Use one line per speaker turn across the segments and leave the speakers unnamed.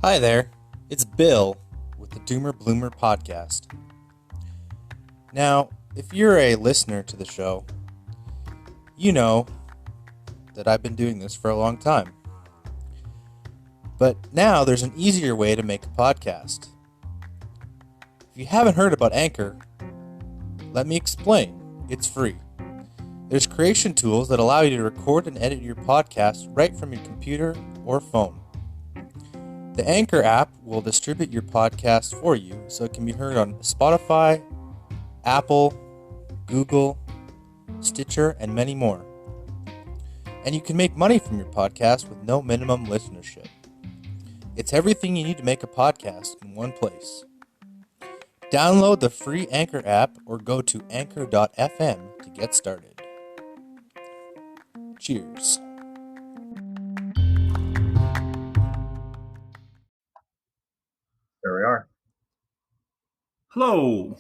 Hi there, it's Bill with the Doomer Bloomer podcast. Now, if you're a listener to the show, you know that I've been doing this for a long time. But now there's an easier way to make a podcast. If you haven't heard about Anchor, let me explain. It's free. There's creation tools that allow you to record and edit your podcast right from your computer or phone. The Anchor app will distribute your podcast for you so it can be heard on Spotify, Apple, Google, Stitcher, and many more. And you can make money from your podcast with no minimum listenership. It's everything you need to make a podcast in one place. Download the free Anchor app or go to anchor.fm to get started. Cheers.
There we are.
Hello,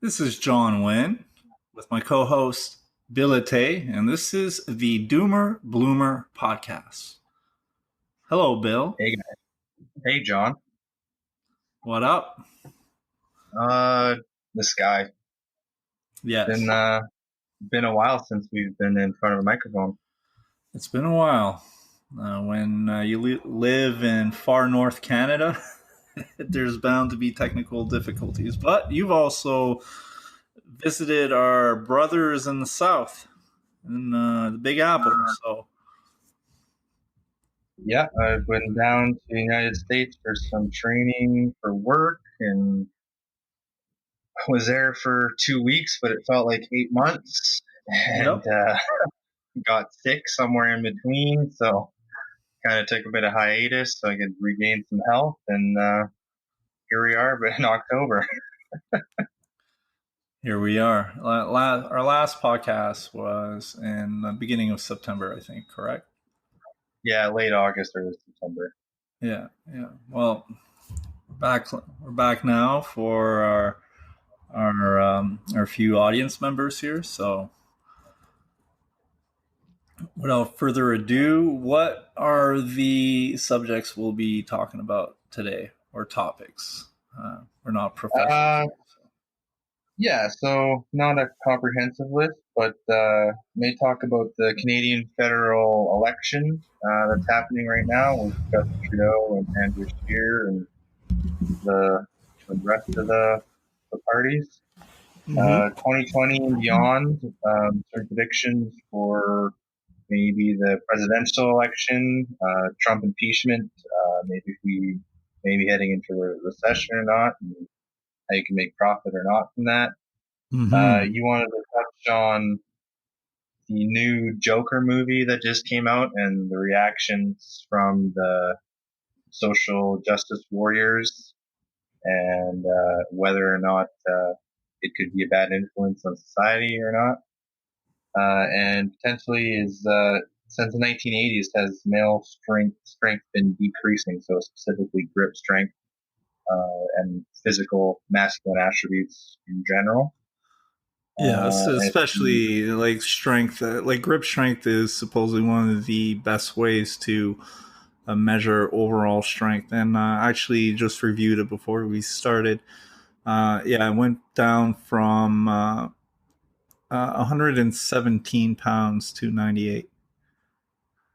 this is John Wynn with my co-host Billate, and this is the Doomer Bloomer podcast. Hello, Bill.
Hey, guys. Hey, John.
What up?
The sky.
Yes.
Been a while since we've been in front of a microphone.
It's been a while. When you live in far north Canada, there's bound to be technical difficulties. But you've also visited our brothers in the south, in the Big Apple. So
Yeah, I've been down to the United States for some training for work, and was there for 2 weeks, but it felt like 8 months, and got sick somewhere in between, so kind of took a bit of hiatus so I could regain some health, and here we are, but in October.
Here we are. Our last podcast was in the beginning of September, I think, correct?
Yeah, late August or September.
Yeah. Well, we're back now for our few audience members here. So, without further ado, what are the subjects we'll be talking about today, or topics? We're not professionals.
Yeah, so not a comprehensive list, but may talk about the Canadian federal election that's happening right now with Justin Trudeau and Andrew Scheer and the rest of the parties. 2020 and beyond, some predictions for maybe the presidential election, Trump impeachment, maybe heading into a recession or not, and how you can make profit or not from that. You wanted to touch on the new Joker movie that just came out and the reactions from the social justice warriors, and whether or not it could be a bad influence on society or not. And potentially since the 1980s has male strength been decreasing, so specifically grip strength and physical masculine attributes in general.
Yeah, especially like strength. Like grip strength is supposedly one of the best ways to measure overall strength. And I actually just reviewed it before we started. It went down from 117 pounds to 98.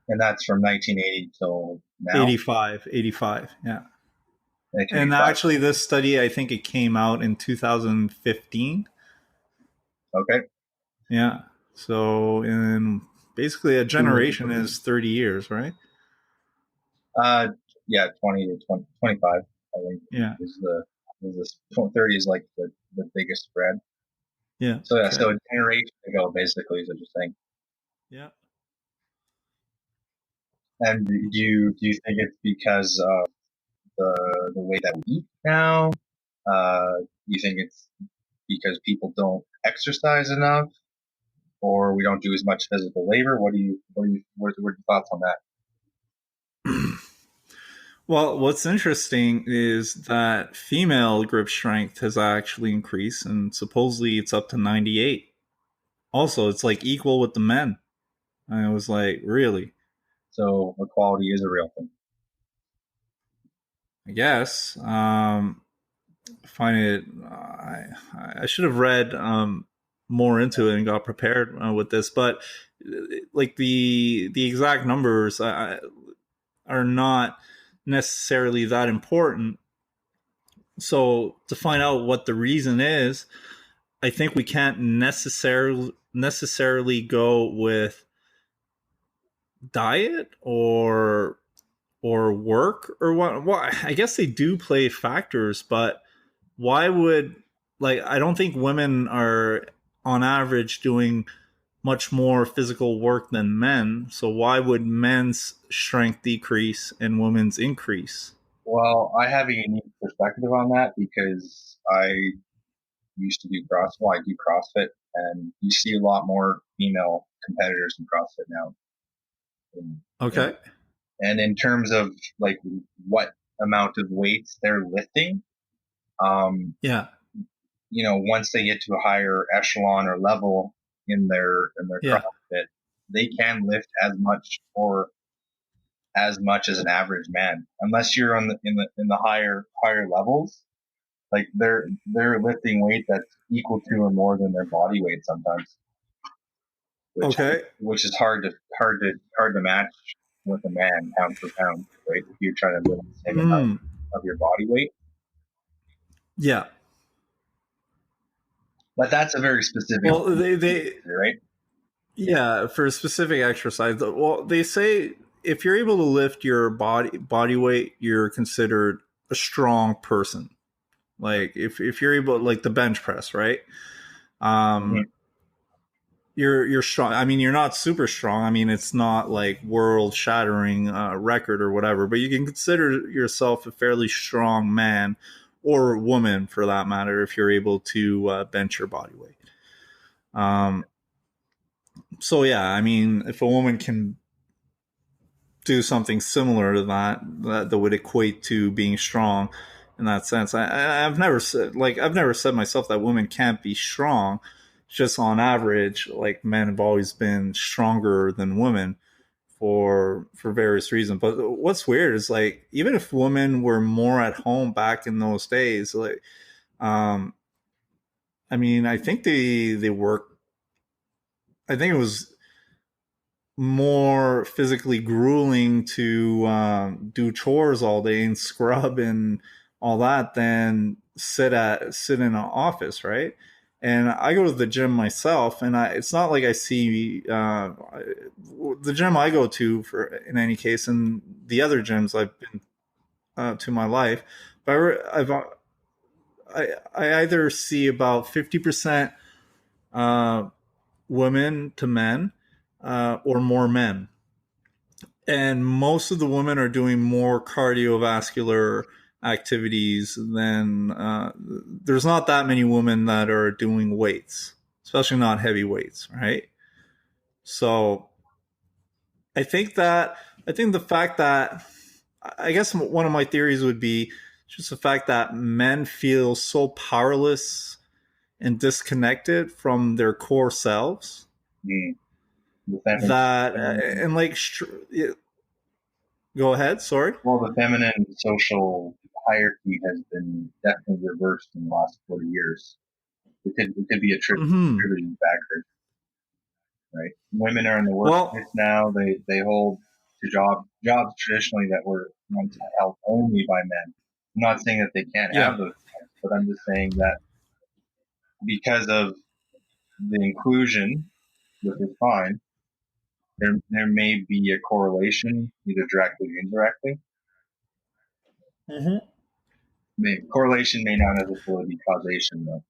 And that's from 1980 till now?
85, yeah. And actually, this study, I think it came out in 2015.
Okay.
Yeah. So, in basically a generation is 30 years, right?
20 to 25, I think.
Yeah.
30 is like the biggest spread.
Yeah.
So a generation ago, basically, is what you're saying.
Yeah.
And do you think it's because of the way that we eat now? You think it's because people don't exercise enough, or we don't do as much physical labor? What are your thoughts on that?
Well, what's interesting is that female grip strength has actually increased, and supposedly it's up to 98. Also, it's like equal with the men. And I was like, really?
So equality is a real thing.
I guess. Find it. I should have read more into it and got prepared with this, but like the exact numbers are not necessarily that important. So to find out what the reason is, I think we can't necessarily go with diet or work or what. Well, I guess they do play factors, but why would, like, I don't think women are on average doing much more physical work than men. So why would men's strength decrease and women's increase?
Well, I have a unique perspective on that because I used to do CrossFit. Well, I do CrossFit, and you see a lot more female competitors in CrossFit now. And,
Okay.
and in terms of like what amount of weights they're lifting, um,
Yeah.
once they get to a higher echelon or level in their
Yeah.
CrossFit, they can lift as much or as much as an average man, unless you're in the higher levels. Like they're lifting weight that's equal to or more than their body weight sometimes, which
Okay.
which is hard to match with a man pound for pound, right? If you're trying to lift the same amount
Mm.
of your body weight,
Yeah.
but that's a very specific,
Well, they
right?
yeah, for a specific exercise. Well, they say if you're able to lift your body weight, you're considered a strong person. Like if you're able, like the bench press, right?
Mm-hmm.
Um, you're strong. I mean, you're not super strong. I mean, it's not like world shattering record or whatever, but you can consider yourself a fairly strong man or woman for that matter if you're able to bench your body weight. Um, so yeah, I mean, if a woman can do something similar to that would equate to being strong in that sense. I've never said myself that women can't be strong. Just on average, like men have always been stronger than women for various reasons. But what's weird is like even if women were more at home back in those days, like um, I mean, I think they work. I think it was more physically grueling to do chores all day and scrub and all that than sit in an office, right? And I go to the gym myself, and it's not like I see the gym I go to for in any case, and the other gyms I've been to my life, but I either see about 50% women to men or more men, and most of the women are doing more cardiovascular activities than there's not that many women that are doing weights, especially not heavy weights, right? So I think the fact that I guess one of my theories would be just the fact that men feel so powerless and disconnected from their core selves
Mm. The feminine,
that
feminine,
and like go ahead, sorry.
well, the feminine social hierarchy has been definitely reversed in the last 40 years. It could be a
Hmm.
contributing factor, right? Women are in the
Well,
workplace now. They hold to jobs traditionally that were once held only by men. I'm not saying that they can't
yeah.
have those jobs, but I'm just saying that because of the inclusion, which is fine, there may be a correlation, either directly or indirectly.
Hmm.
Correlation may not necessarily be causation, though.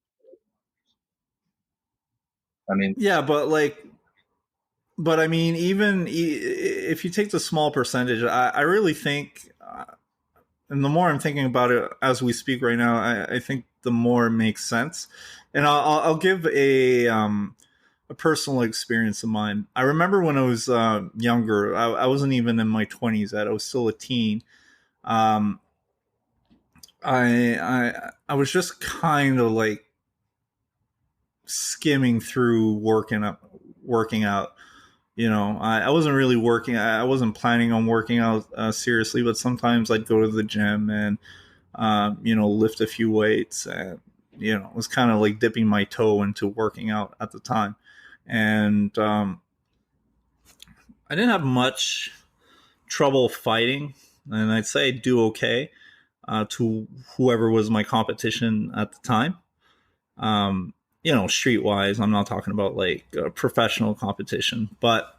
I mean,
Yeah, but I mean, even if you take the small percentage, I really think, and the more I'm thinking about it as we speak right now, I think the more it makes sense. And I'll give a personal experience of mine. I remember when I was younger, I wasn't even in my 20s yet. I was still a teen. Um, I was just kind of like skimming through working out, I wasn't really working. I wasn't planning on working out seriously, but sometimes I'd go to the gym and lift a few weights, and it was kind of like dipping my toe into working out at the time. And I didn't have much trouble fighting, and I'd say I'd do okay to whoever was my competition at the time. Streetwise, I'm not talking about like a professional competition, but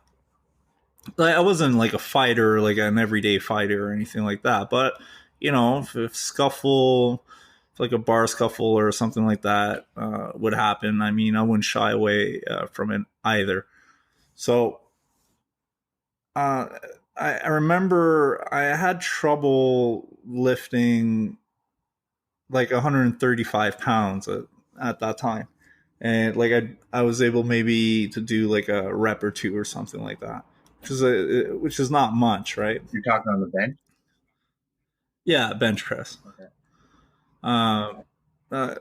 like, I wasn't like a fighter, like an everyday fighter or anything like that. But if scuffle, if like a bar scuffle or something like that would happen, I mean, I wouldn't shy away from it either. So uh, I remember I had trouble lifting like 135 pounds at that time, and like I was able maybe to do like a rep or two or something like that, which is not much, right?
You're talking on the bench?
Yeah, bench press.
Okay.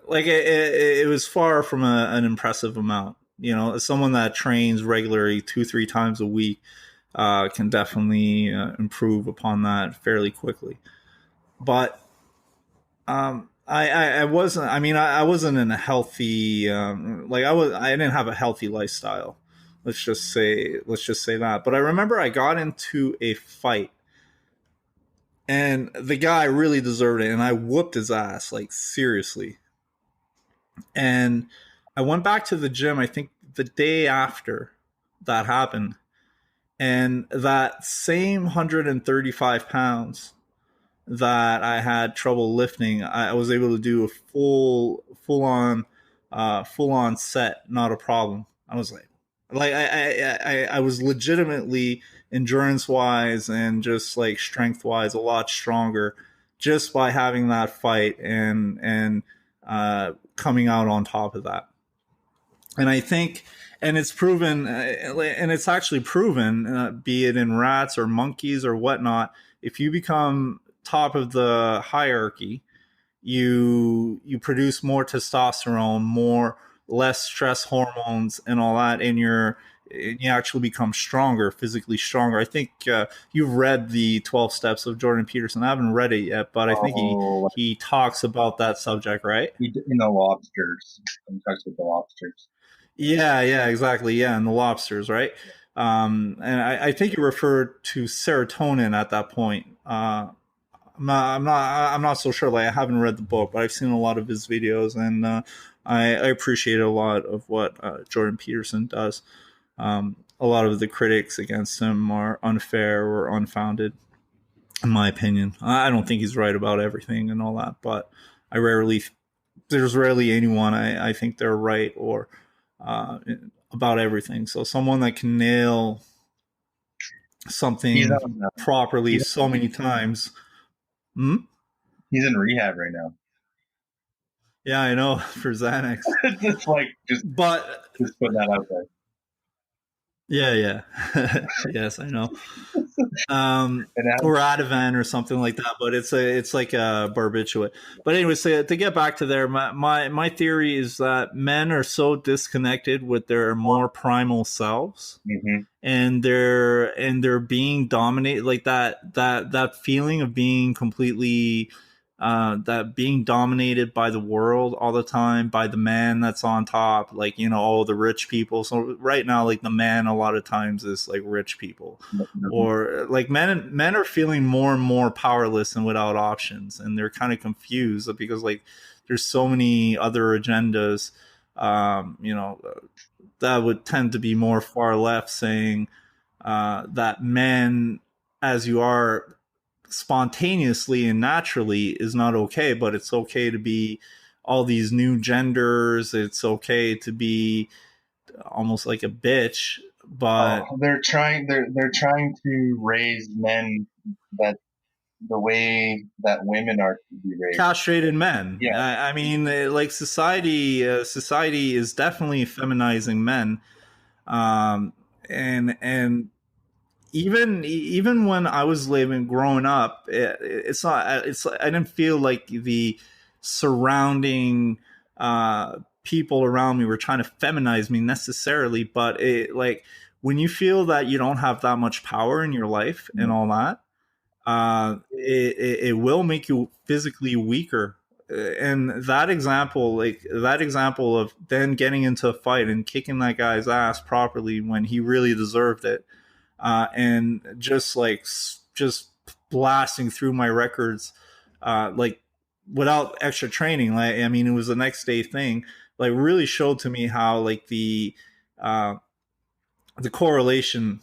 Like it was far from an impressive amount. As someone that trains regularly 2-3 times a week can definitely improve upon that fairly quickly. But I wasn't. I mean, I wasn't in a healthy. I didn't have a healthy lifestyle. Let's just say that. But I remember I got into a fight, and the guy really deserved it, and I whooped his ass, like seriously. And I went back to the gym, I think the day after that happened, and that same 135 pounds that I had trouble lifting, I was able to do a full on set, not a problem. I was like I was legitimately endurance wise and just like strength wise a lot stronger just by having that fight and coming out on top of that. And I think, and it's proven, and it's actually proven, be it in rats or monkeys or whatnot, if you become top of the hierarchy, you produce more testosterone, less stress hormones, and all that, and you actually become stronger, physically stronger. I think you've read the 12 Steps of Jordan Peterson. I haven't read it yet, but I think he talks about that subject, right?
In the lobsters. He talks about the lobsters.
Yeah, exactly. Yeah, and the lobsters, right? And I think you referred to serotonin at that point. I'm not so sure. Like I haven't read the book, but I've seen a lot of his videos, and I appreciate a lot of what Jordan Peterson does. A lot of the critics against him are unfair or unfounded, in my opinion. I don't think he's right about everything and all that, but there's rarely anyone I think they're right or about everything. So someone that can nail something properly so many times.
He's in rehab right now.
Yeah, I know, for Xanax.
just put that out there.
Yeah. Yes, I know. Or Ativan or something like that, but it's like a barbiturate. But anyway, so to get back to there, my theory is that men are so disconnected with their more primal selves,
mm-hmm.
and they're being dominated, like that feeling of being completely that being dominated by the world all the time, by the man that's on top, like all the rich people. So right now, like the man a lot of times is like rich people, mm-hmm. or like men are feeling more and more powerless and without options, and they're kind of confused because like there's so many other agendas, that would tend to be more far left, saying that men, as you are spontaneously and naturally, is not okay, but it's okay to be all these new genders. It's okay to be almost like a bitch, but
they're trying to raise men that the way that women are to be raised.
Castrated men.
Yeah.
I mean, like society is definitely feminizing men, and even when I was growing up, it's not. I didn't feel like the surrounding people around me were trying to feminize me necessarily, but like when you feel that you don't have that much power in your life and all that, it will make you physically weaker. And that example of then getting into a fight and kicking that guy's ass properly when he really deserved it, and just blasting through my records, like without extra training. Like, I mean, it was the next day thing. Like, really showed to me how like the correlation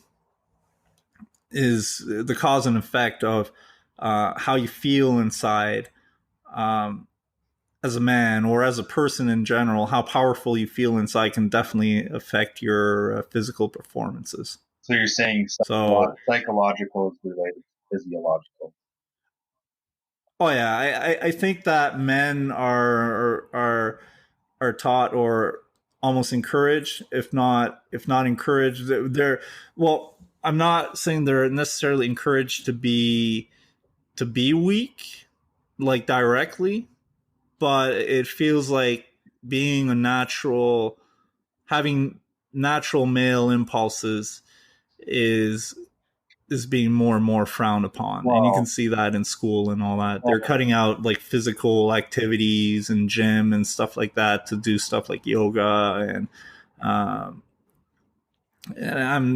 is the cause and effect of how you feel inside, as a man or as a person in general. How powerful you feel inside can definitely affect your physical performances.
So you're saying psychological is related to physiological?
Oh yeah, I think that men are taught or almost encouraged, if not encouraged. They're, well, I'm not saying they're necessarily encouraged to be weak, like directly, but it feels like being a natural, having natural male impulses is being more and more frowned upon.
Wow.
And you can see that in school and all that. They're cutting out like physical activities and gym and stuff like that to do stuff like yoga and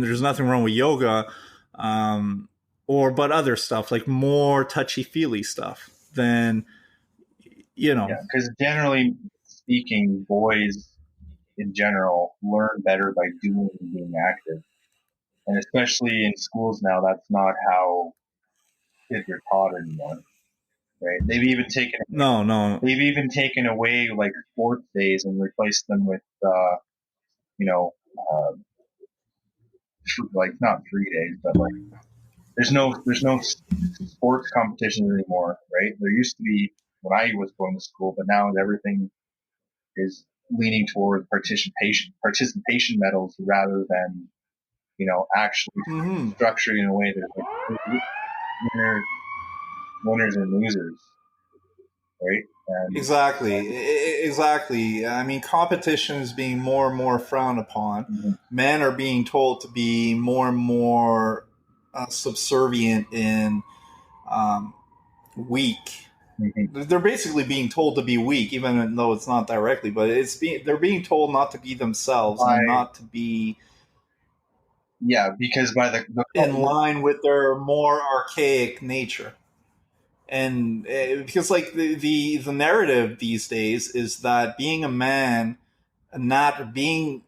there's nothing wrong with yoga, but other stuff like more touchy-feely stuff than,
Yeah, because generally speaking, boys in general learn better by doing and being active. And especially in schools now, that's not how kids are taught anymore, right? They've even taken They've even taken away like sports days and replaced them with, like not 3 days, but like there's no sports competitions anymore, right? There used to be when I was going to school, but now everything is leaning toward participation medals rather than, actually structured in a way that like winners and losers, right? And
Exactly. I mean, competition is being more and more frowned upon. Men are being told to be more and more subservient and weak. They're basically being told to be weak, even though it's not directly. But they're being told not to be themselves and not to be.
Yeah, because by the
in line with their more archaic nature. And because like the narrative these days is that being a man, not being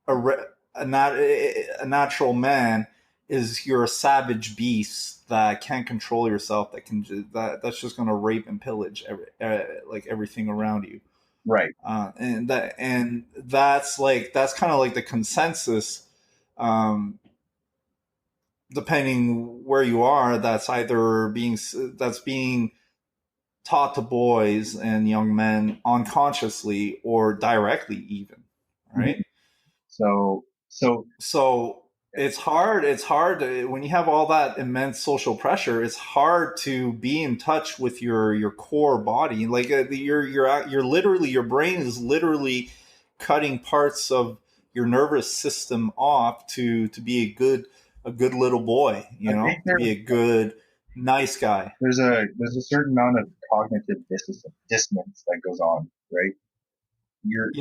a natural man, is you're a savage beast that can't control yourself, that's just going to rape and pillage everything around you,
right?
And that's kind of like the consensus. Depending where you are, that's being taught to boys and young men unconsciously or directly, even, right? So it's hard. When you have all that immense social pressure. It's hard to be in touch with your core body. Like you're literally, your brain is literally cutting parts of your nervous system off to be a good little boy. To be a good, nice guy.
There's a certain amount of cognitive dissonance that goes on, right? You're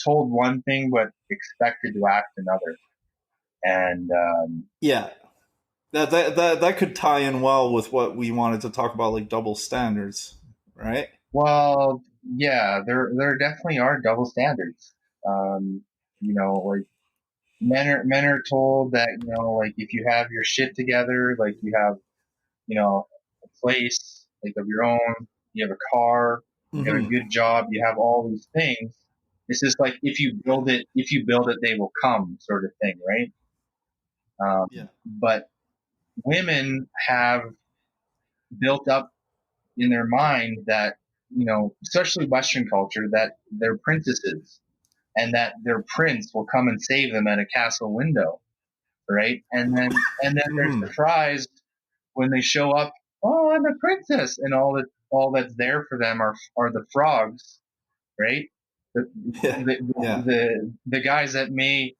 told one thing but expected to act another, and
that could tie in well with what we wanted to talk about, like double standards, right?
Well, yeah, there definitely are double standards. Like men are told that, like if you have your shit together, like you have, a place like of your own, you have a car, you have a good job, you have all these things. It's just like if you build it, they will come, sort of thing, right? But women have built up in their mind that, especially Western culture, that they're princesses and that their prince will come and save them at a castle window, right? And then they're surprised when they show up. Oh, I'm a princess, and all that's there for them are the frogs, right? The guys that may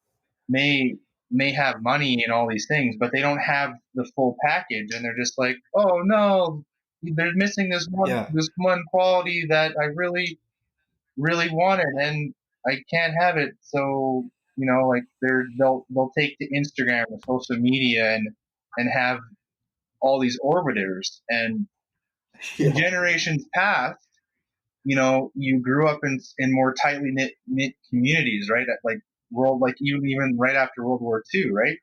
may have money and all these things, but they don't have the full package, and they're just like, oh no, they're missing
Yeah.
this one quality that I really really wanted, and I can't have it. So like they'll take to Instagram or social media and have all these orbiters, and in
Yeah.
generations past, you grew up in more tightly knit communities, right? Like even right after World War II, right?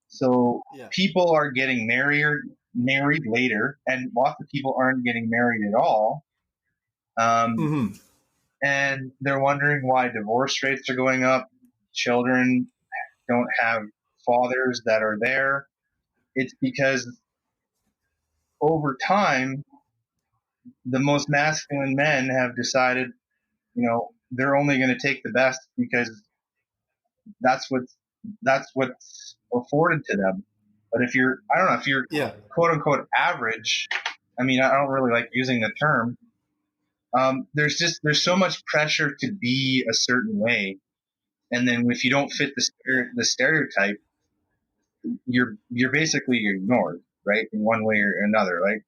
So
Yeah.
people are getting married later, and lots of people aren't getting married at all.
Mm-hmm.
And they're wondering why divorce rates are going up. Children don't have fathers that are there. It's because over time, the most masculine men have decided, they're only going to take the best because that's what's that's what's afforded to them. But I don't know, if you're
Yeah.
quote unquote average, I mean, I don't really like using the term. There's so much pressure to be a certain way, and then if you don't fit the stereotype, you're basically ignored, right, in one way or another, right?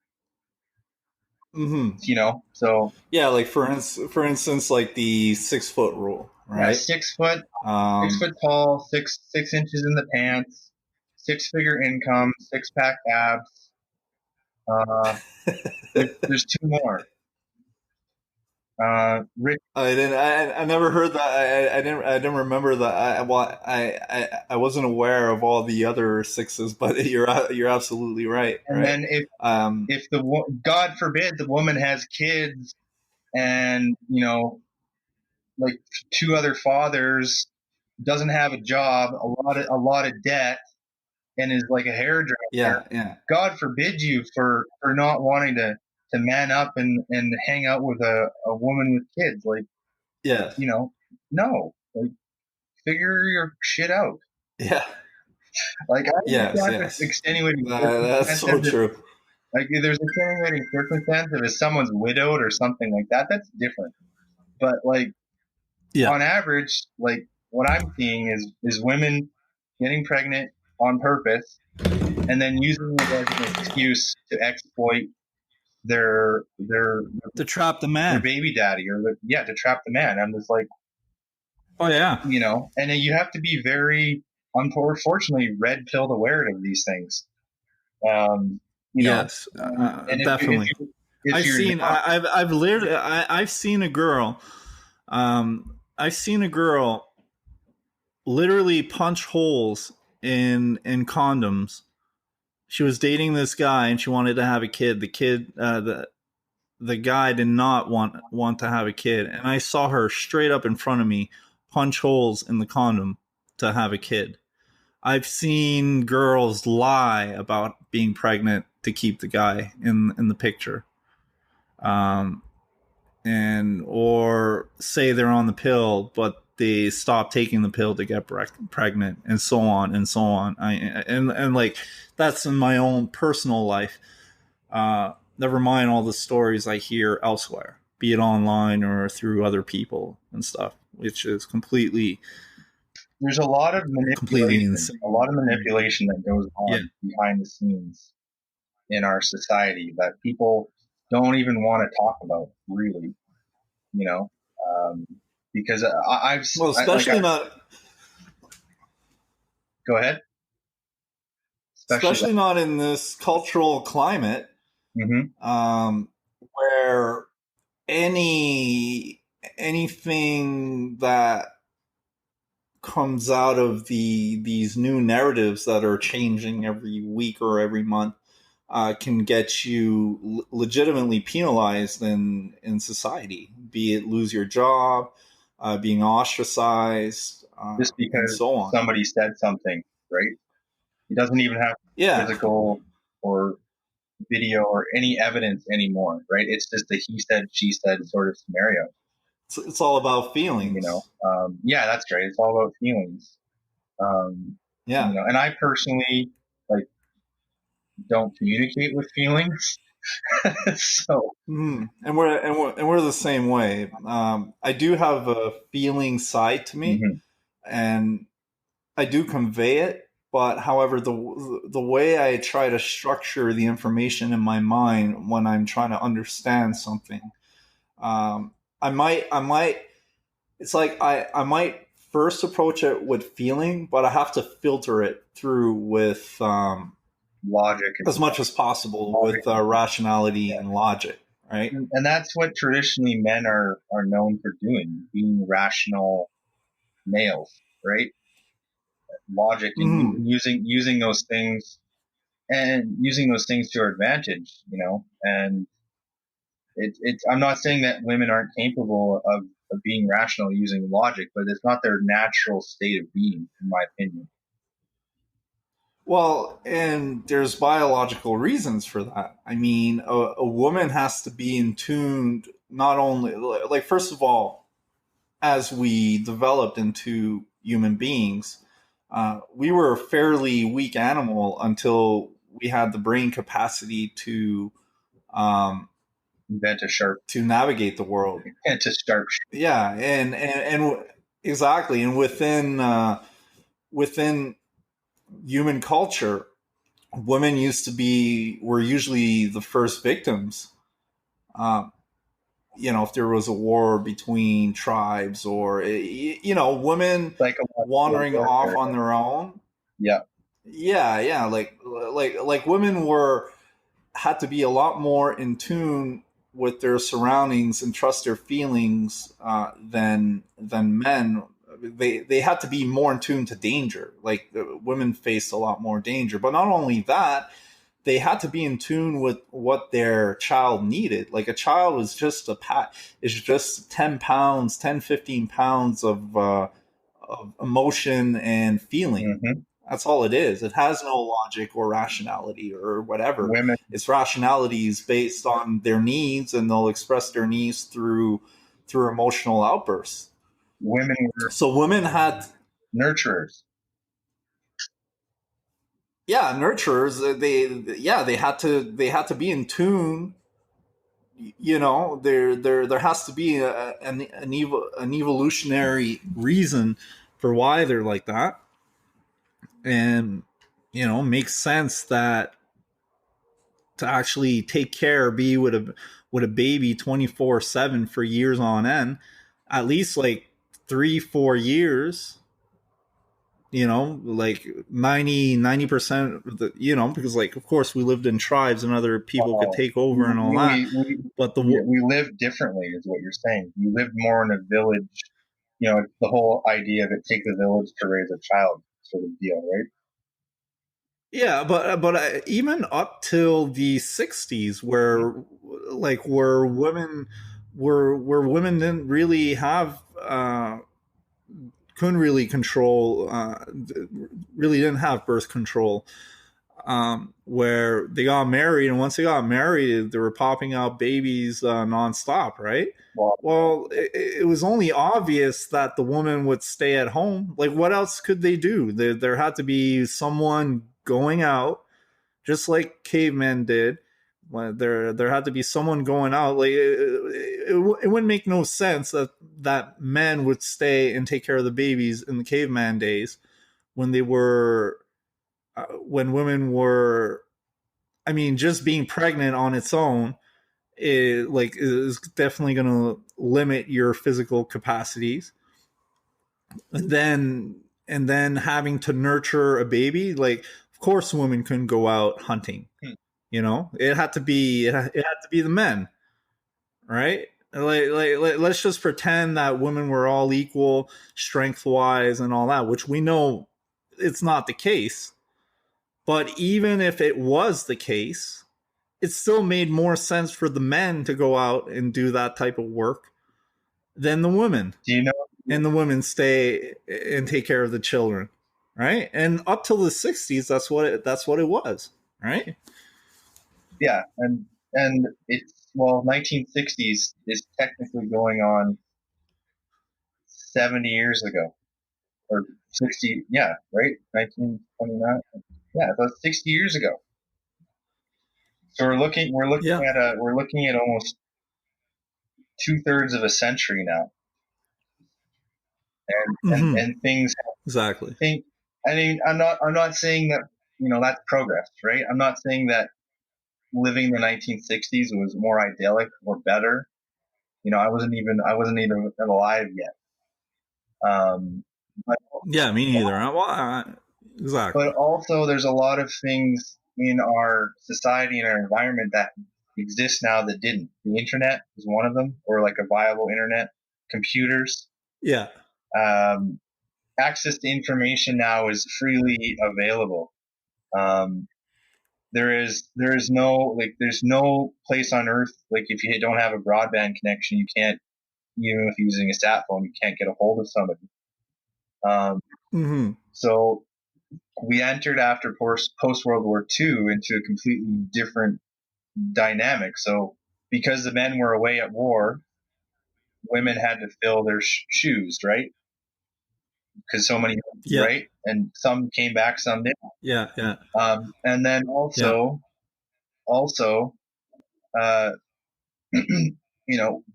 Mm-hmm.
So
Yeah, like for instance, like the 6 foot rule,
yeah,
right?
6 foot,
Um,
6 foot tall, 6 inches in the pants, 6 figure income, 6 pack abs. Uh, there's two more. Rich,
I never heard that. I didn't remember that. I wasn't aware of all the other sixes, but you're absolutely right.
and
Right.
then
Um,
if God forbid the woman has kids, and like two other fathers, doesn't have a job, a lot of debt, and is like a hairdresser.
yeah. Yeah.
God forbid you for not wanting to man up and hang out with a woman with kids. Like,
Yes.
no, like, figure your shit out.
Yeah.
Like, I
Yes.
understand
Yes.
extenuating
That's so
circumstances.
true.
Like, if there's extenuating circumstance if someone's widowed or something like that, that's different. But like,
Yeah.
on average, like, what I'm seeing is women getting pregnant on purpose and then using it as an excuse to exploit their
To trap the man.
baby daddy, or to trap the man. I'm just like,
Oh yeah.
and then you have to be very, unfortunately, red pilled aware of these things.
Yes.
And
Definitely.
if you're not,
I've literally I've seen a girl. I've seen a girl literally punch holes in condoms. She was dating this guy and she wanted to have a kid. The guy did not want to have a kid, and I saw her straight up in front of me punch holes in the condom to have a kid. I've seen girls lie about being pregnant to keep the guy in the picture, um, and or say they're on the pill, but they stop taking the pill to get pregnant, and so on and so on. And like that's in my own personal life. Never mind all the stories I hear elsewhere, be it online or through other people and stuff, which is completely
there's a lot of
insane.
manipulation that goes on behind the scenes in our society that people don't even want to talk about, really. Because
Especially not.
Go ahead.
Especially not in this cultural climate, where anything that comes out of these new narratives that are changing every week or every month can get you legitimately penalized in society, be it lose your job, being ostracized,
just because
and so on.
Somebody said something, right? It doesn't even have physical or video or any evidence anymore, right? It's just a he said, she said sort of scenario.
It's all about feelings.
Yeah, that's right. It's all about feelings. And I personally don't communicate with feelings. So,
and we're the same way. I do have a feeling side to me, and I do convey it, but however, the way I try to structure the information in my mind when I'm trying to understand something, um, I might. It's like I might first approach it with feeling, but I have to filter it through with
Logic
as much as possible with rationality and logic, right?
and that's what traditionally men are known for doing, being rational males, right? Logic
Mm-hmm.
and using those things to our advantage, and it's I'm not saying that women aren't capable of being rational using logic, but it's not their natural state of being, in my opinion.
Well, and there's biological reasons for that. I mean, a woman has to be in tune, not only, like, first of all, as we developed into human beings, we were a fairly weak animal until we had the brain capacity um,
Invent a sharp
to navigate the world.
and to start.
Yeah, and exactly, and within human culture, women were usually the first victims. Um, if there was a war between tribes, or women wandering off on their own.
Yeah.
Yeah, like women had to be a lot more in tune with their surroundings and trust their feelings than men. They had to be more in tune to danger. Like, women faced a lot more danger, but not only that, they had to be in tune with what their child needed. Like, a child is just is just 10 pounds, 10, 15 pounds of emotion and feeling.
Mm-hmm.
That's all it is. It has no logic or rationality or whatever.
Women.
Its rationality is based on their needs, and they'll express their needs through emotional outbursts.
Women were
women had
nurturers.
Yeah, nurturers. They had to be in tune. There has to be an evolutionary reason for why they're like that, and makes sense that to actually take care, be with a baby 24/7 for years on end, at least like 3-4 years. Like 90% of the, because, like, of course we lived in tribes and other people could take over and all that. But
we lived differently, is what you're saying. You lived more in a village. The whole idea of it takes a village to raise a child sort of deal, right?
Yeah, but even up till the 60s, where women didn't really have couldn't really control, really didn't have birth control, where they got married, and once they got married, they were popping out babies nonstop, right? Well, it was only obvious that the woman would stay at home. Like, what else could they do? There had to be someone going out, just like cavemen did. There had to be someone going out. Like, it wouldn't make no sense that men would stay and take care of the babies in the caveman days, when women were, I mean, just being pregnant on its own is definitely going to limit your physical capacities. And then having to nurture a baby, like, of course women couldn't go out hunting. It had to be the men, right? Let's just pretend that women were all equal strength wise and all that, which we know it's not the case. But even if it was the case, it still made more sense for the men to go out and do that type of work than the women. And the women stay and take care of the children, right? And up till the 60s, that's what it was, right?
Yeah, and it's 1960s is technically going on 70 years ago, or 60. Yeah, right. 1929. Yeah, that's 60 years ago. So we're looking at almost 2/3 of a century now, and things
exactly.
I mean, I'm not saying that, that's progress, right? I'm not saying that living the 1960s was more idyllic or better. I wasn't even alive yet. But,
Yeah, me neither. Exactly.
but also there's a lot of things in our society and our environment that exist now that didn't. The internet is one of them, or like a viable internet. Computers.
Yeah.
Access to information now is freely available. There's no place on earth, like, if you don't have a broadband connection, you can't, even if you're using a sat phone, you can't get a hold of somebody. So we entered after post World War II into a completely different dynamic. So because the men were away at war, women had to fill their shoes, right? Because so many,
Yeah.
right? And some came back, some didn't.
Yeah. Yeah.
And then also,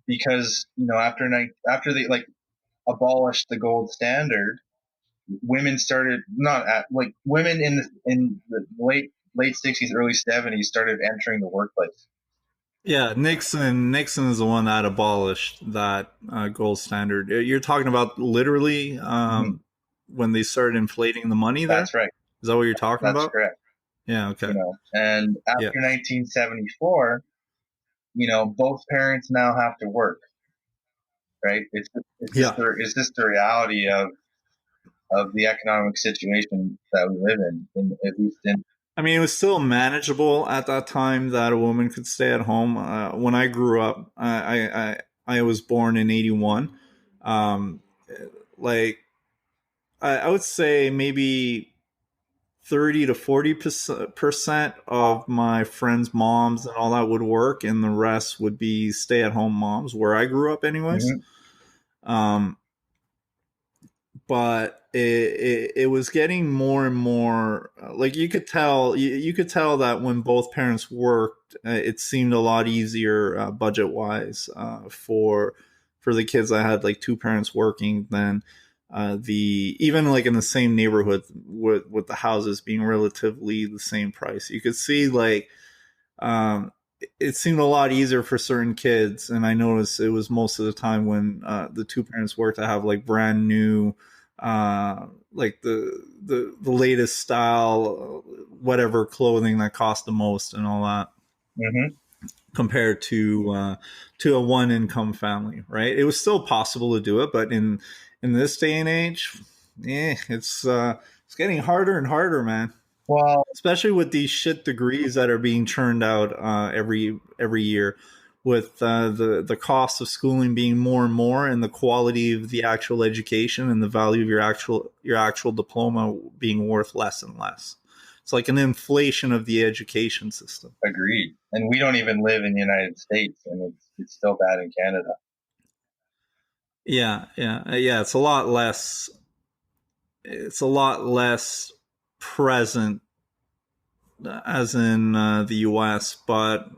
because after they like abolished the gold standard, women started not at like women in the late 60s, early 70s started entering the workplace.
Yeah, Nixon is the one that abolished that gold standard. You're talking about literally when they started inflating the money there?
That's right.
Is that what you're talking
That's
about?
correct.
Yeah, okay.
And after 1974, both parents now have to work, right? It's just the reality of the economic situation that we live in at least in.
I mean, it was still manageable at that time that a woman could stay at home. When I grew up, I was born in 81. Like, I would say maybe 30 to 40% of my friends' moms and all that would work, and the rest would be stay at home moms where I grew up, anyways. But it was getting more and more like you could tell that when both parents worked, it seemed a lot easier budget wise for the kids. I had like two parents working than the even like in the same neighborhood with the houses being relatively the same price. You could see like it seemed a lot easier for certain kids, and I noticed it was most of the time when the two parents worked to have like brand new like the latest style whatever clothing that cost the most and all that compared to a one income family, right? It was still possible to do it, but in this day and age, it's getting harder and harder, man.
Well,
especially with these shit degrees that are being churned out every year, with the cost of schooling being more and more, and the quality of the actual education and the value of your actual diploma being worth less and less. It's like an inflation of the education system.
Agreed. And we don't even live in the United States, and it's still bad in Canada.
Yeah. It's a lot less. It's a lot less present as in the U.S., but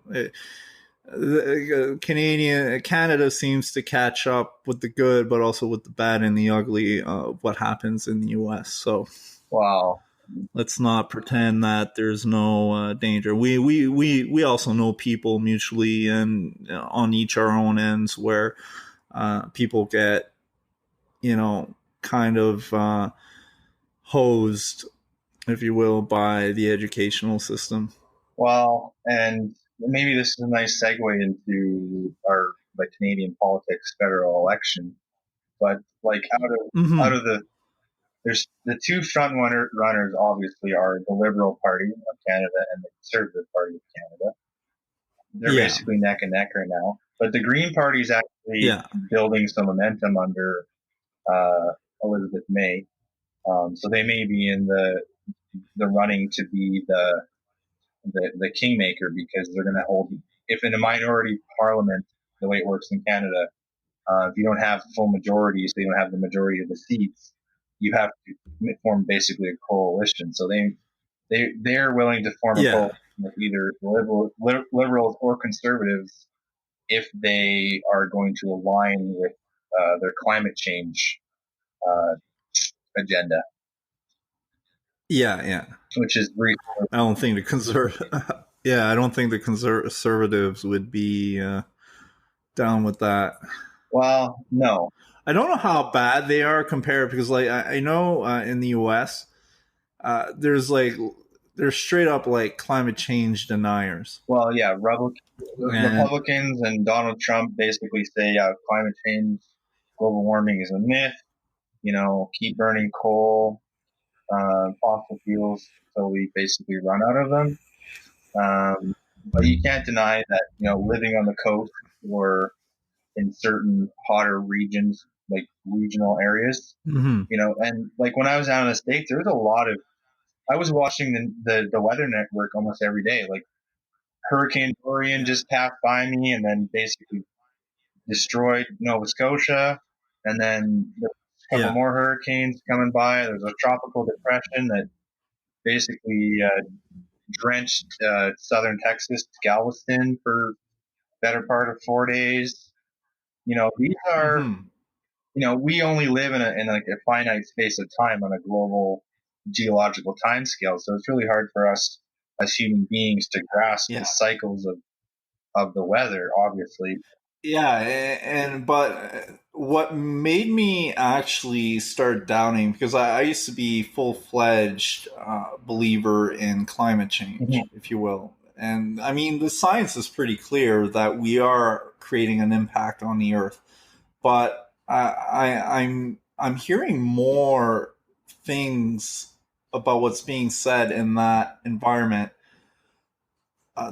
Canada seems to catch up with the good, but also with the bad and the ugly of what happens in the U.S. So,
wow,
let's not pretend that there's no danger. We also know people mutually and on each our own ends where people get kind of hosed, if you will, by the educational system.
Well, and maybe this is a nice segue into the Canadian politics federal election. But like out of there's the two front runners obviously are the Liberal Party of Canada and the Conservative Party of Canada. They're basically neck and neck right now. But the Green Party is actually building some momentum under Elizabeth May. So they may be in the running to be the kingmaker, because they're going to hold, if in a minority parliament, the way it works in Canada, if you don't have full majority, so you don't have the majority of the seats, you have to form basically a coalition. So they're willing to form a coalition with either liberals or conservatives if they are going to align with their climate change agenda.
Yeah.
which is reasonable.
I don't think yeah, I don't think the conservatives would be down with that.
Well, no.
I don't know how bad they are compared because, like, I know in the U.S. There's straight up like climate change deniers.
Well, yeah,
And
Republicans and Donald Trump basically say, yeah, climate change, global warming is a myth. Keep burning coal, fossil fuels until we basically run out of them. But you can't deny that, living on the coast or in certain hotter regions, like regional areas,
mm-hmm.
and like when I was out in the States, there was a lot of, I was watching the Weather Network almost every day. Like Hurricane Dorian just passed by me and then basically destroyed Nova Scotia. And then there's a couple
Yeah.
more hurricanes coming by. There's a tropical depression that basically drenched southern Texas, Galveston, for better part of 4 days. These are,
Mm-hmm.
we only live in like a finite space of time on a global geological time scale. So it's really hard for us as human beings to grasp the
Yeah.
cycles of the weather, obviously.
Yeah, but what made me actually start doubting, because I used to be full-fledged believer in climate change,
Mm-hmm.
if you will, and I mean the science is pretty clear that we are creating an impact on the Earth, but I'm hearing more things about what's being said in that environment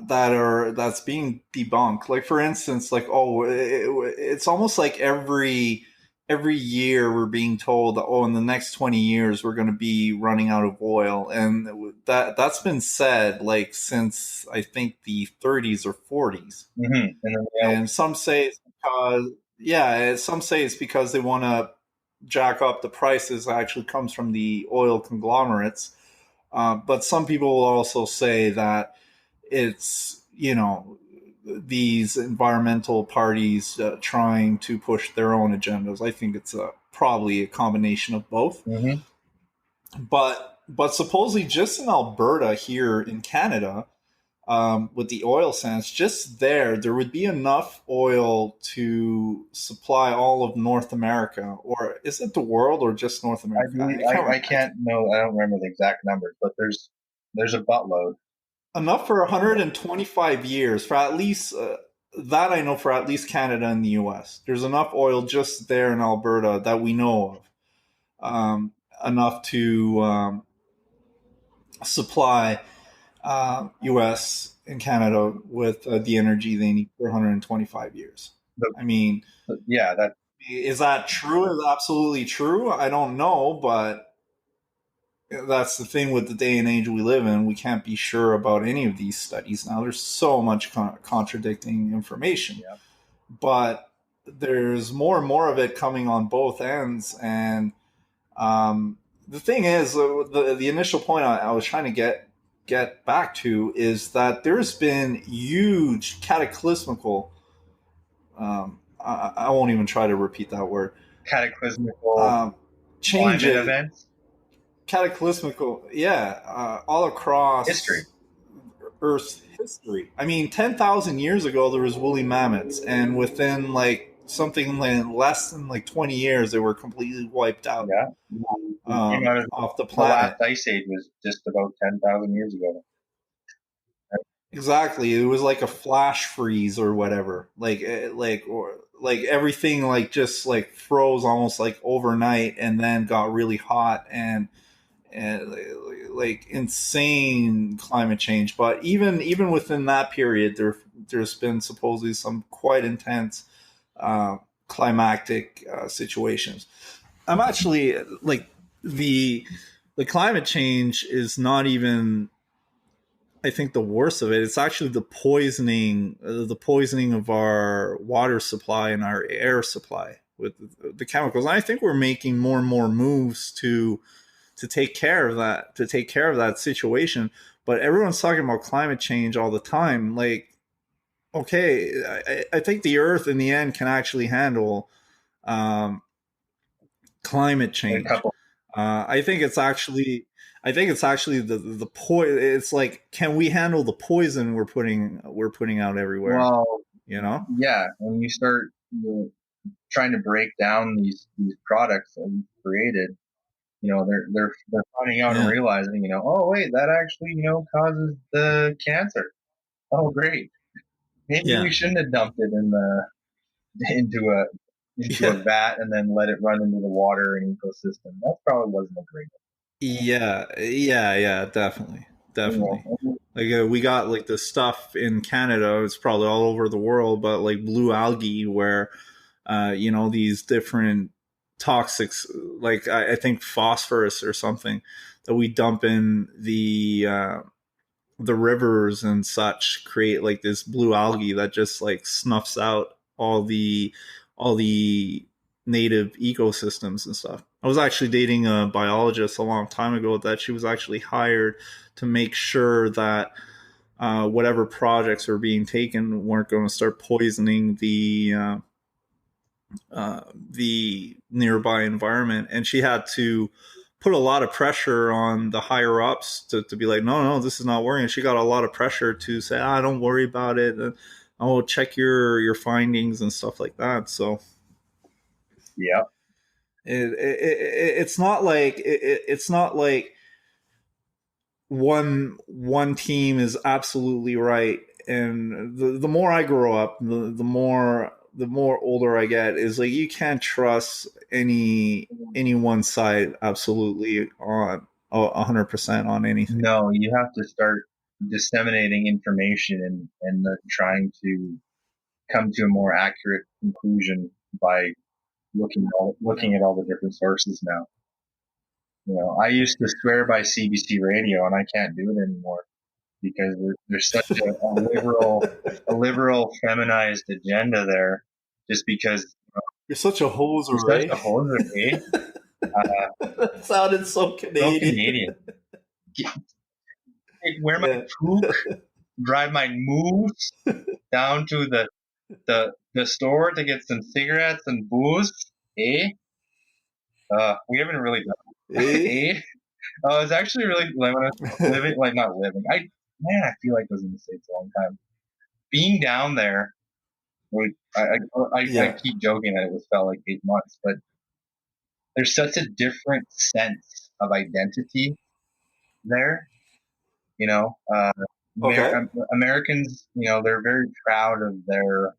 that's being debunked. Like for instance, like it's almost like every year we're being told that in the next 20 years we're going to be running out of oil, and that's been said like since I think the 30s or 40s.
Mm-hmm. And then,
And some say it's because some say it's because they want to jack up the prices that actually comes from the oil conglomerates. But some people will also say that it's these environmental parties trying to push their own agendas. I think it's probably a combination of both.
mm-hmm.
But supposedly just in Alberta here in Canada, with the oil sands, just there would be enough oil to supply all of North America, or is it the world, or just North
I
America?
believe I can't know. I don't remember the exact numbers, but there's a buttload.
Enough for 125 years for at least that I know for at least Canada and the U.S. There's enough oil just there in Alberta that we know of, enough to supply U.S. and Canada with the energy they need for 125 years.
The,
I mean,
yeah, that
is that true? Is absolutely true? I don't know, but that's the thing with the day and age we live in. We can't be sure about any of these studies now. There's so much contradicting information,
yeah.
but there's more and more of it coming on both ends. And the thing is, the initial point I was trying to get back to is that there's been huge cataclysmical. I won't even try to repeat that word.
Cataclysmical climate
Changes,
events,
cataclysmical, all
history.
across Earth's history. I mean, 10,000 years ago there was woolly mammoths, and within like something like less than like 20 years they were completely wiped out
Yeah, came out of
off the
the last
planet.
ice age was just about 10,000 years ago.
Exactly, it was like a flash freeze or whatever. Like everything like just like froze almost like overnight, and then got really hot and like insane climate change. But even within that period, there's been supposedly some quite intense climactic situations. I'm actually like the climate change is not even, I think, the worst of it. It's actually the poisoning of our water supply and our air supply with the chemicals. And I think we're making more and more moves to take care of that situation. But everyone's talking about climate change all the time. Like, okay, I think the Earth in the end can actually handle um, climate
A
change.
couple.
I think it's actually the poison. It's like, can we handle the poison we're putting out everywhere?
Well,
You know?
yeah, when you start trying to break down these products that we've created, they're finding out and
Yeah.
realizing, oh wait, that actually, causes the cancer. Oh great. Maybe we
Yeah.
shouldn't have dumped it into a into a
Yeah.
vat and then let it run into the water and ecosystem. That probably wasn't a great
Yeah. Yeah. Yeah. Definitely. Definitely.
idea.
Like we got like the stuff in Canada. It's probably all over the world, but like blue algae, where these different toxics, like I think phosphorus or something, that we dump in the rivers and such, create like this blue algae that just like snuffs out all the native ecosystems and stuff. I was actually dating a biologist a long time ago that she was actually hired to make sure that whatever projects were being taken weren't going to start poisoning the nearby environment, and she had to put a lot of pressure on the higher ups to be like, no, this is not working. And she got a lot of pressure to say, don't worry about it. Oh, check your findings and stuff like that. So
Yeah.
it's not like it's not like one team is absolutely right. And the more I grow up, the more older I get, is like, you can't trust any one side absolutely on 100% on anything.
No, you have to start disseminating information and trying to come to a more accurate conclusion by looking at all the different sources now. I used to swear by CBC radio, and I can't do it anymore because there's such a liberal feminized agenda there. Just because
You're such a hoser,
you're such a hoser, eh?
That sounded so
So
Canadian.
Canadian. Wear my toque, drive my moose down to the store to get some cigarettes and booze, eh? We haven't really done
Eh?
eh? I was actually really when I was living, like not living. I feel like I was in the States a long time. Being down there, I
Yeah.
keep joking that it felt like 8 months, but there's such a different sense of identity there. You know, uh,
Okay.
Americans, they're very proud of their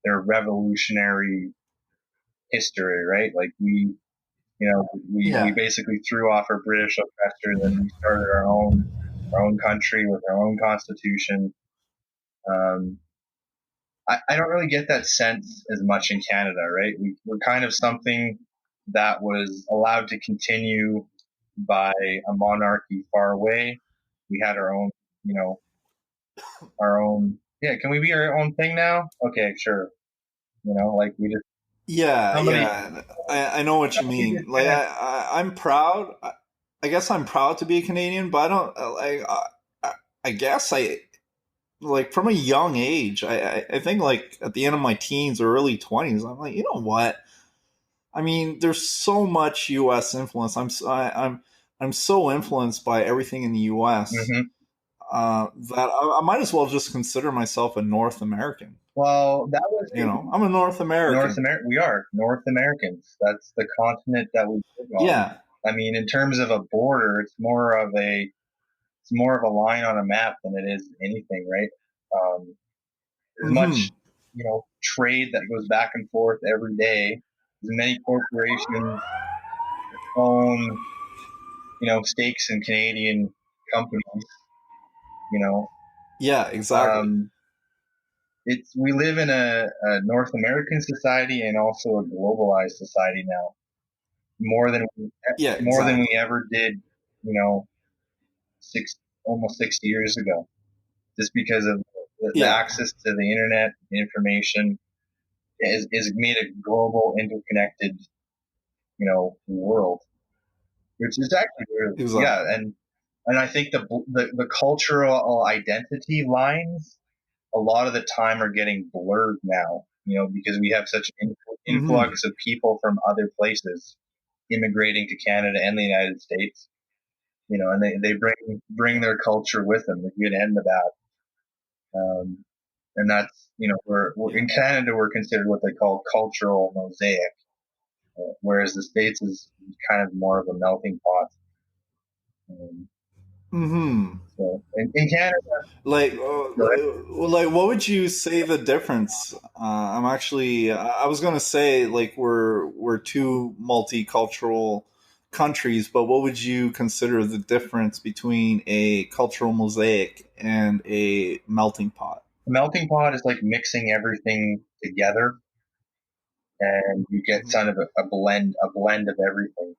revolutionary history, right? Like we
Yeah.
basically threw off our British oppressors and we started our own country with our own constitution. Um, I don't really get that sense as much in Canada, right? We're kind of something that was allowed to continue by a monarchy far away. We had our own, our own. Yeah, can we be our own thing now? Okay, sure. Like we just
Yeah,
somebody.
yeah. I know what you mean. Like I'm proud. I guess I'm proud to be a Canadian, but I don't like. I guess I like from a young age. I think like at the end of my teens or early 20s, I'm like, you know what? I mean, there's so much U.S. influence. I'm so influenced by everything in the U.S.
Mm-hmm.
That I might as well just consider myself a North American.
Well, that was
I'm a North American.
We are North Americans. That's the continent that we live on.
Yeah.
I mean, in terms of a border, it's more of a line on a map than it is anything, right? There's much, trade that goes back and forth every day. There's many corporations own, stakes in Canadian companies. You know,
Yeah, exactly.
we live in a North American society and also a globalized society now, more than
Yeah,
more than we
exactly.
ever did, almost 6 years ago, just because of the
Yeah.
access to the internet, information is made a global, interconnected, world, which is actually
Exactly.
and I think the cultural identity lines a lot of the time are getting blurred now, because we have such an
Mm-hmm.
influx of people from other places. immigrating to Canada and the United States. And they bring their culture with them, the good and the bad. And that's, we're in Canada, we're considered what they call cultural mosaic, whereas the States is kind of more of a melting pot. So in Canada,
like what would you say the difference? I was going to say like we're two multicultural countries, but what would you consider the difference between a cultural mosaic and a melting pot?
a melting pot is like mixing everything together, and you get kind of a blend of everything.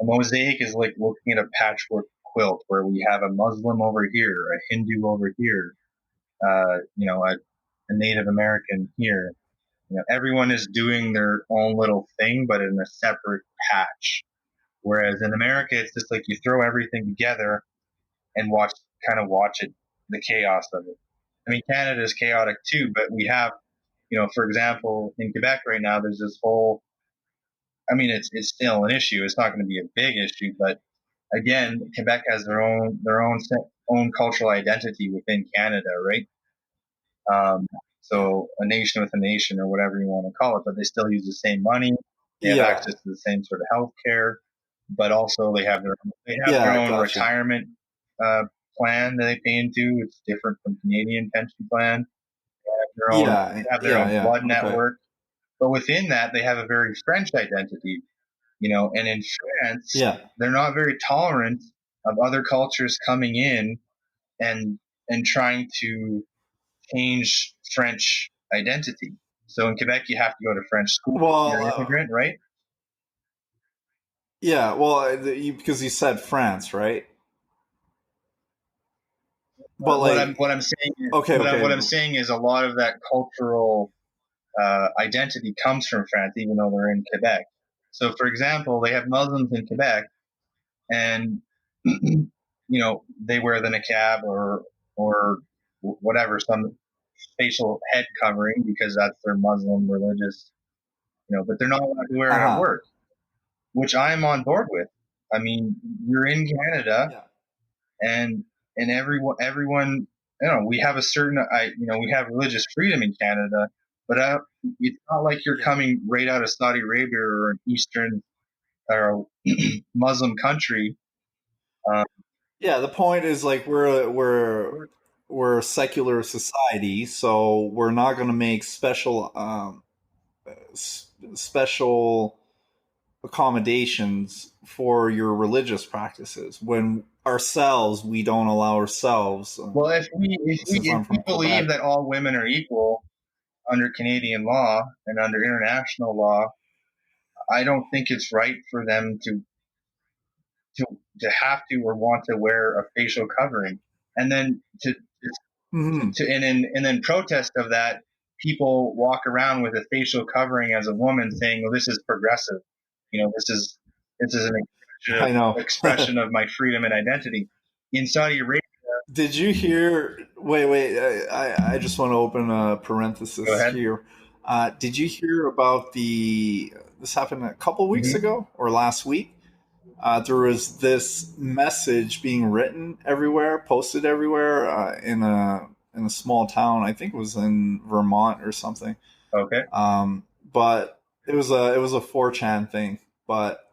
A mosaic is like looking at a patchwork quilt where we have a Muslim over here, a Hindu over here, a Native American here. Everyone is doing their own little thing, but in a separate patch. Whereas in America, it's just like you throw everything together and watch it, the chaos of it. I mean, Canada is chaotic too, but we have, for example, in Quebec right now, there's this whole, I mean, it's still an issue. It's not going to be a big issue, but again, Quebec has their own cultural identity within Canada, right? So a nation with a nation, or whatever you want to call it, but they still use the same money. They have access to the same sort of health care, but also they have their own retirement plan that they pay into. It's different from Canadian pension plan. They have their own blood network, but within that, they have a very French identity. And in France, they're not very tolerant of other cultures coming in and trying to change French identity. So in Quebec, you have to go to French school.
Well,
you're an immigrant, right?
Yeah, well, because you said France, right?
But what I'm saying is, what I'm saying is a lot of that cultural identity comes from France, even though they're in Quebec. So, for example, they have Muslims in Quebec, and they wear the niqab or whatever, some facial head covering, because that's their Muslim religious, but they're not allowed to wear it at work, which I'm on board with. I mean, you're in Canada, and everyone, we have a certain, we have religious freedom in Canada, but it's not like you're coming right out of Saudi Arabia or an Eastern or Muslim country.
The point is like we're a secular society, so we're not going to make special accommodations for your religious practices when ourselves we don't allow ourselves.
Well, if we believe that all women are equal under Canadian law and under international law, I don't think it's right for them to have to or want to wear a facial covering, and then and then protest of that, people walk around with a facial covering as a woman, saying, "Well, this is progressive. This is an expression of my freedom and identity." In Saudi Arabia,
did you hear? Wait! I just want to open a parenthesis here. Did you hear about this happened a couple weeks ago or last week? There was this message being written everywhere, posted everywhere in a small town. I think it was in Vermont or something.
Okay.
But it was a 4chan thing. But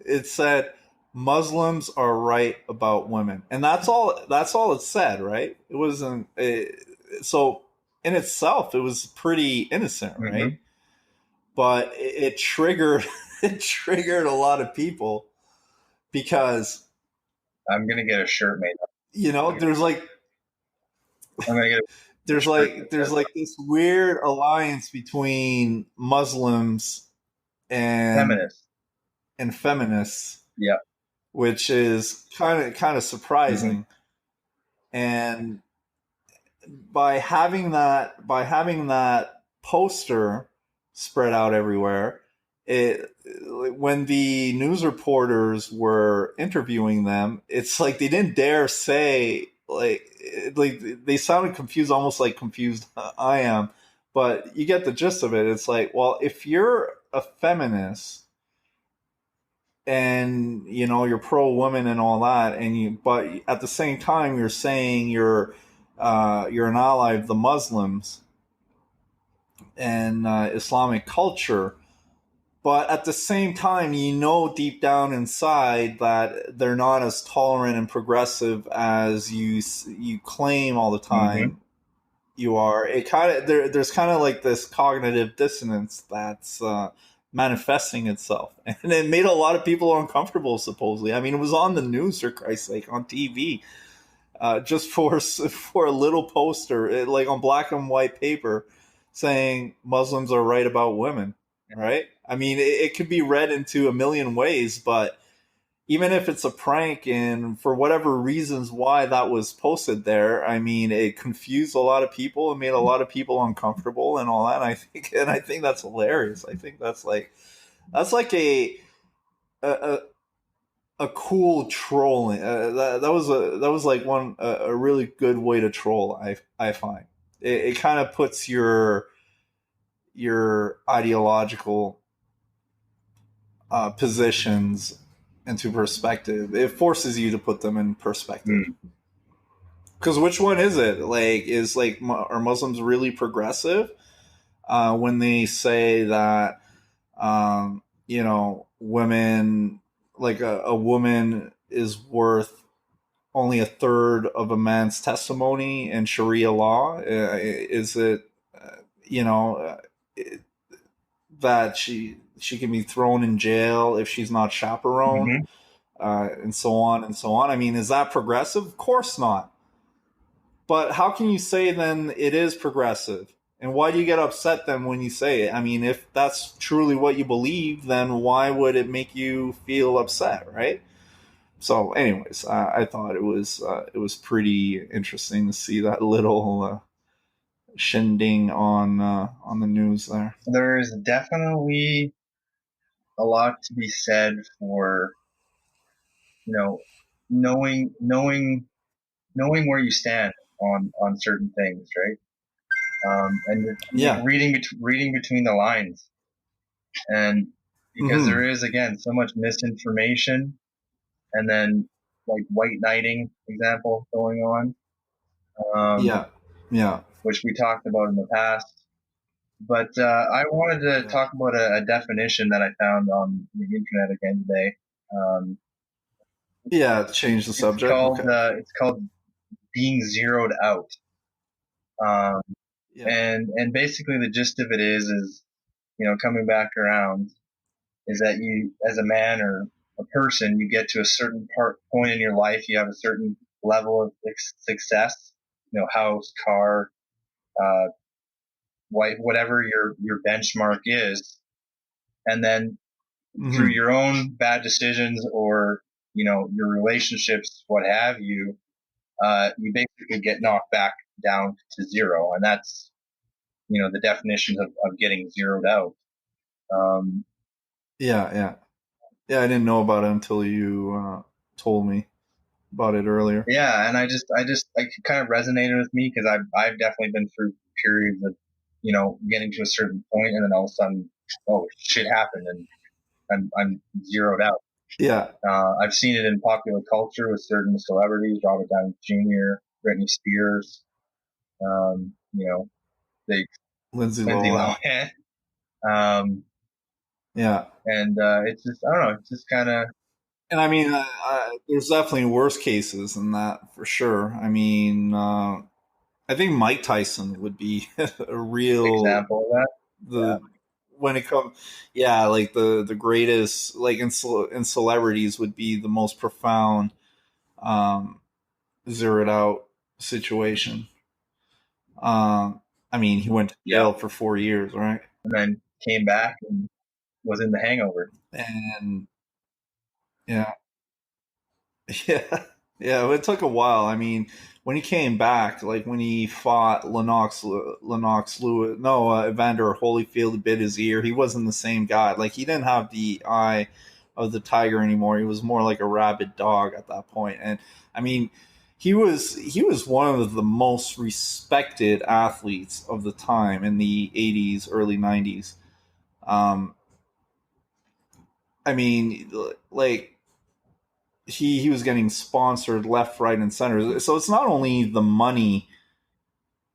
it said Muslims are right about women, and that's all it said. Right? It wasn't. So in itself, it was pretty innocent, right? But it triggered. It triggered a lot of people because
I'm gonna get a shirt made.
There's like there's like this weird alliance between Muslims and feminists.
Yeah,
which is kind of surprising. And by having that poster spread out everywhere, when the news reporters were interviewing them, it's like they didn't dare say like they sounded confused, almost like confused I am, but you get the gist of it. It's like, well, if you're a feminist and you're pro woman and all that, but at the same time you're saying you're an ally of the Muslims and Islamic culture, but at the same time deep down inside that they're not as tolerant and progressive as you claim all the
Mm-hmm.
time you are. It kind of there's kind of like this cognitive dissonance that's manifesting itself, and it made a lot of people uncomfortable. Supposedly, I mean, it was on the news, for Christ's sake, on TV, just for a little poster, like on black and white paper, saying Muslims are right about women. Right? I mean, it could be read into a million ways, but even if it's a prank and for whatever reasons why that was posted there, I mean, it confused a lot of people and made a lot of people uncomfortable and all that. I think that's hilarious. I think that's like a, a cool trolling. That was like a really good way to troll. I find it kind of puts your ideological positions into perspective. It forces you to put them in perspective. Because which one is it? Are Muslims really progressive when they say that women, like a woman is worth only a third of a man's testimony in Sharia law? Is it you know uh, that she can be thrown in jail if she's not chaperoned,
Mm-hmm.
and so on and so on? I mean, is that progressive? Of course not. But how can you say then it is progressive? And why do you get upset then when you say it? I mean, if that's truly what you believe, then why would it make you feel upset, right? So, anyways, I thought it was pretty interesting to see that little shindig on the news there.
There's definitely a lot to be said for, knowing knowing where you stand on certain things, right? And
Yeah.
reading between the lines, and because
Mm-hmm.
there is again so much misinformation, and then like white knighting example going on, um,
Yeah. Yeah.
which we talked about in the past. But I wanted to
Yeah.
talk about a definition that I found on the internet again today. Um,
Yeah. Change the subject. Okay.
it's called being zeroed out. Um,
Yeah.
and basically the gist of it is coming back around, is that you, as a man or a person, you get to a certain point in your life, you have a certain level of success, house, car, uh, whatever your benchmark is, and then through
Mm-hmm.
your own bad decisions or your relationships, what have you, you basically get knocked back down to zero, and that's the definition of getting zeroed out. Um,
Yeah. Yeah. Yeah. I didn't know about it until you told me about it earlier.
yeah, and it kind of resonated with me because I've definitely been through periods of getting to a certain point, and then all of a sudden, oh, shit happened, and I'm zeroed out.
Yeah.
I've seen it in popular culture with certain celebrities, Robert Downey Jr., Britney Spears, you know, they
Lindsay
Lindsay
Lohan.
Lohan, um,
Yeah.
and it's just, I don't know, it's just kind of
And I mean, there's definitely worse cases than that for sure. I mean, I think Mike Tyson would be a real
example of that.
the when it comes, yeah, like the greatest, like in celebrities would be the most profound um, zeroed out situation. I mean, he went to
Yeah,
jail for 4 years, right?
and then came back and was in The Hangover.
And yeah, yeah, yeah. It took a while. I mean, when he came back, like when he fought Lennox Lewis, no, Evander Holyfield, he bit his ear. He wasn't the same guy. Like he didn't have the eye of the tiger anymore. He was more like a rabid dog at that point. And I mean, he was one of the most respected athletes of the time in the '80s, early '90s. Um, I mean, like he was getting sponsored left, right, and center. So it's not only the money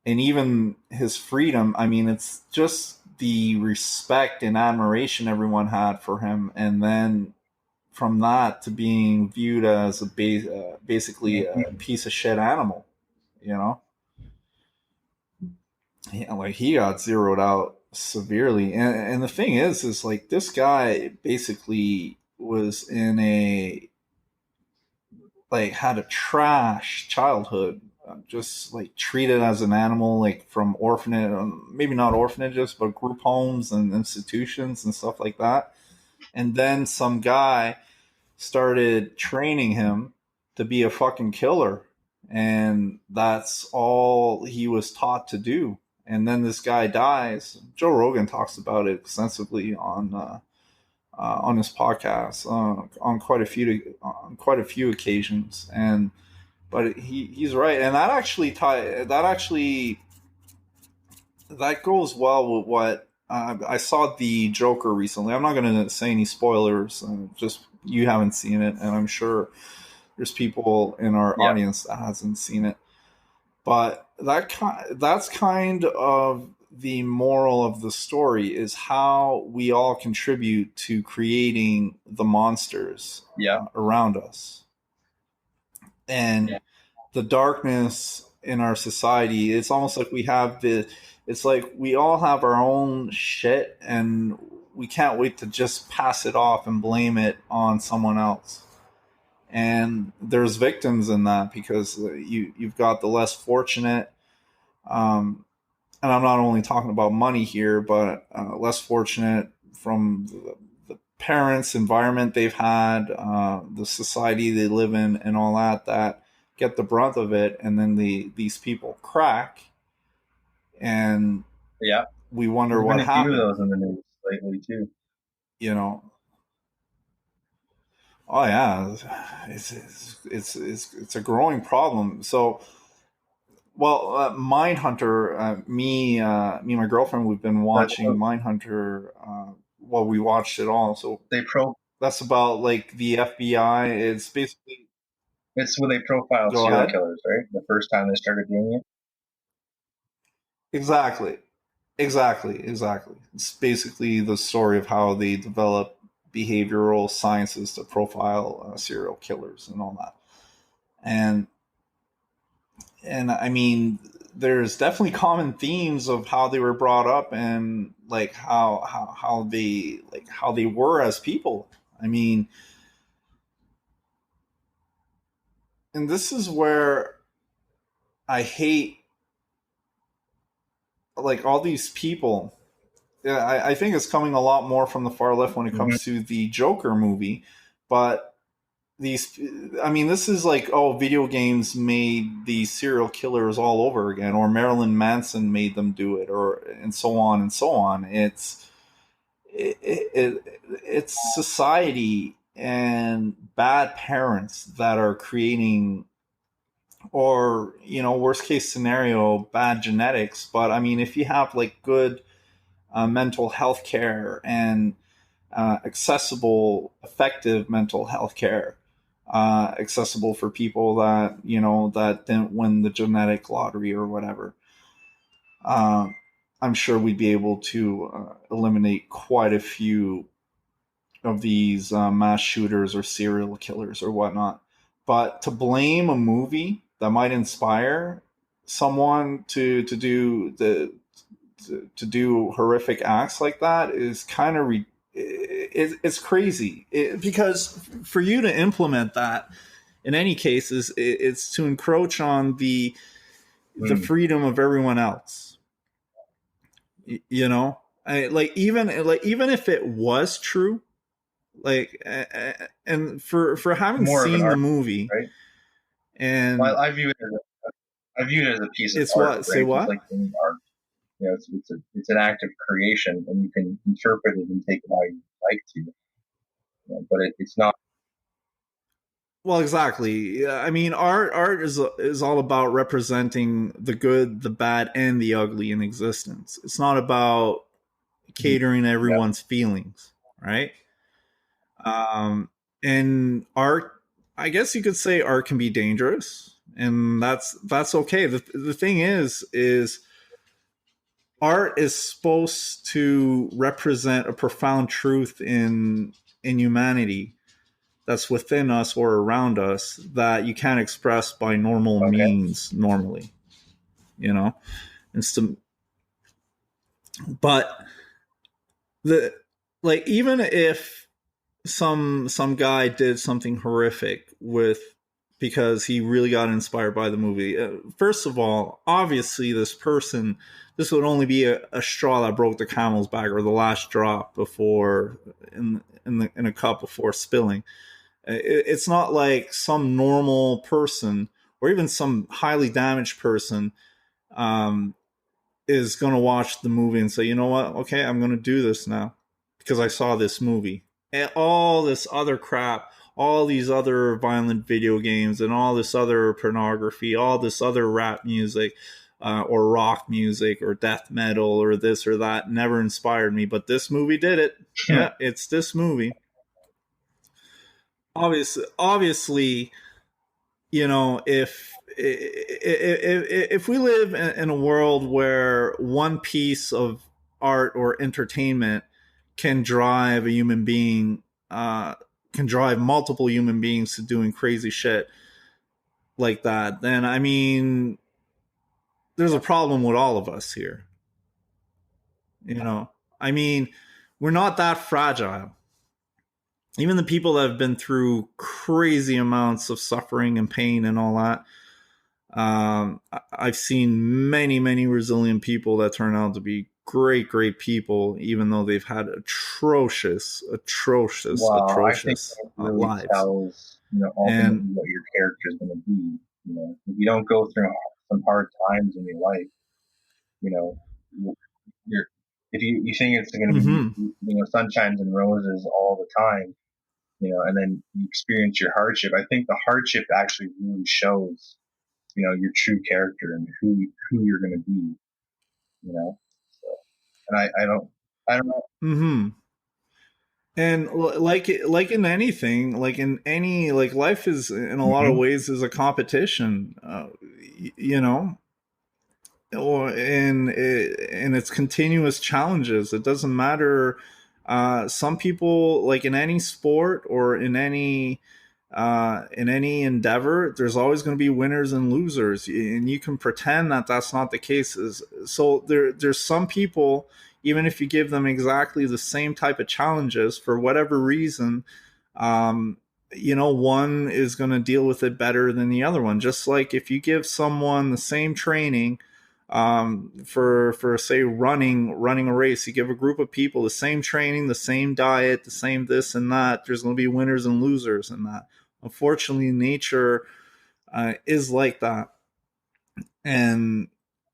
and even his freedom. I mean, it's just the respect and admiration everyone had for him, and then from that to being viewed as basically a
Mhm.
piece of shit animal, you know. Yeah, like he got zeroed out severely, and the thing is like this guy basically was in a like had a trash childhood, just like treated as an animal, like from orphanage, maybe not orphanages, but group homes and institutions and stuff like that. And then some guy started training him to be a fucking killer, and that's all he was taught to do. And then this guy dies. Joe Rogan talks about it extensively on his podcast on quite a few occasions. And but he's right, and that goes well with what I saw the Joker recently. I'm not going to say any spoilers. Just you haven't seen it, and I'm sure there's people in our
Yeah.
audience that hasn't seen it. But that's kind of the moral of the story, is how we all contribute to creating the monsters
Yeah.
around us. And the darkness in our society, it's almost like it's like we all have our own shit, and we can't wait to just pass it off and blame it on someone else. And there's victims in that, because you've got the less fortunate, um, and I'm not only talking about money here, but less fortunate from the parents' environment they've had, the society they live in, and all that get the brunt of it, and then these people crack, and
Yeah.
we wonder
There's
what
been a few of
happened.
those in the news lately too.
You know, oh yeah, it's a growing problem. So, well, Mindhunter, me and my girlfriend, we've been
That's
watching
what
Mindhunter. Well, we watched it all. So
they pro.
that's about like the FBI. It's basically,
It's when they profiled
go
serial
ahead.
killers, right? The first time they started doing it.
Exactly, exactly. It's basically the story of how they develop behavioral sciences to profile serial killers and all that. And I mean, there's definitely common themes of how they were brought up, and like how they were as people. I mean, and this is where I hate like all these people. Yeah, I think it's coming a lot more from the far left when it
Mm-hmm.
comes to the Joker movie, but these, I mean, this is like, oh, video games made these serial killers all over again, or Marilyn Manson made them do it, or and so on and so on. It's society and bad parents that are creating, or worst case scenario, bad genetics. But I mean, if you have like good mental health care and accessible, effective mental health care, accessible for people that that didn't win the genetic lottery or whatever. Uh, I'm sure we'd be able to eliminate quite a few of these mass shooters or serial killers or whatnot. But to blame a movie that might inspire someone to do horrific acts like that is kind of it's crazy, because for you to implement that in any case it's to encroach on the
Mm.
freedom of everyone else. You know, even if it was true, like and for having
More of an
seen the
art,
movie,
right?
and
Well, I view it as a piece of
it's
art,
what say
right? Just
what
like any art, it's an act of creation, and you can interpret it and take it how you like to. But it's not.
Well, exactly. I mean, art is all about representing the good, the bad, and the ugly in existence. It's not about catering to
Yeah.
everyone's feelings, right? And art, I guess you could say art can be dangerous, and that's okay. The thing is art is supposed to represent a profound truth in humanity that's within us or around us that you can't express by normal
Okay.
means normally, you know. It's to, but the like even if some guy did something horrific with because he really got inspired by the movie. First of all, obviously this would only be a straw that broke the camel's back or the last drop before in a cup before spilling. It's not like some normal person or even some highly damaged person um, is going to watch the movie and say, you know what? Okay, I'm going to do this now because I saw this movie. And all this other crap, all these other violent video games, and all this other pornography, all this other rap music, or rock music, or death metal, or this or that never inspired me. But this movie did it. Yeah, it's this movie. Obviously, you know, if we live in a world where one piece of art or entertainment can drive a human being, can drive multiple human beings to doing crazy shit like that, then I mean, there's a problem with all of us here. You know, I mean, we're not that fragile. Even the people that have been through crazy amounts of suffering and pain and all that, I've seen many resilient people that turn out to be great people, even though they've had atrocious
Wow, I think that really
lives.
tells, ultimately what your character is going to be. If you don't go through some hard times in your life, you know, you're if you think it's going to be, sunshines and roses all the time, and then you experience your hardship. I think the hardship actually really shows, your true character and who you're going to be. So, and I don't know.
Mm-hmm. And like in anything, like in any like life is in a lot of ways is a competition, you know, or in its continuous challenges. It doesn't matter. Some people, like in any sport or in any endeavor, there's always going to be winners and losers, and you can pretend that that's not the case. So there's some people, even if you give them exactly the same type of challenges for whatever reason, um, one is going to deal with it better than the other one. Just like if you give someone the same training for say running a race, you give a group of people the same training, the same diet, the same this and that, there's going to be winners and losers in that. Unfortunately, nature is like that. And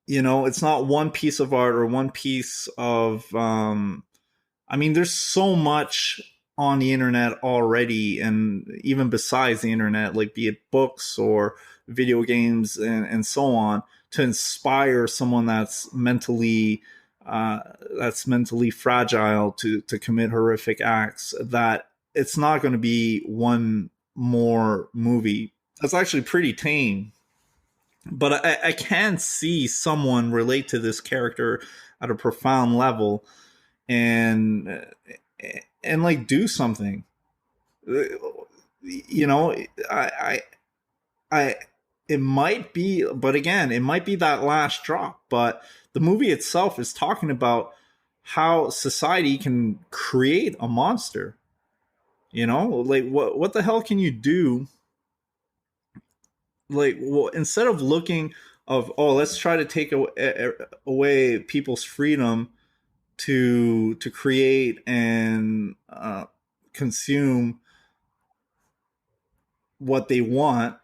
it's not one piece of art or one piece of I mean, there's so much on the internet already, and even besides the internet, like be it books or video games and so on, to inspire someone that's mentally fragile to commit horrific acts. That it's not going to be one more movie. That's actually pretty tame. But I can see someone relate to this character at a profound level and like do something. You know, I it might be, but again, it might be that last drop. But the movie itself is talking about how society can create a monster. Like what the hell can you do? Like, well, instead of looking of, oh, let's try to take away people's freedom to create and consume what they want,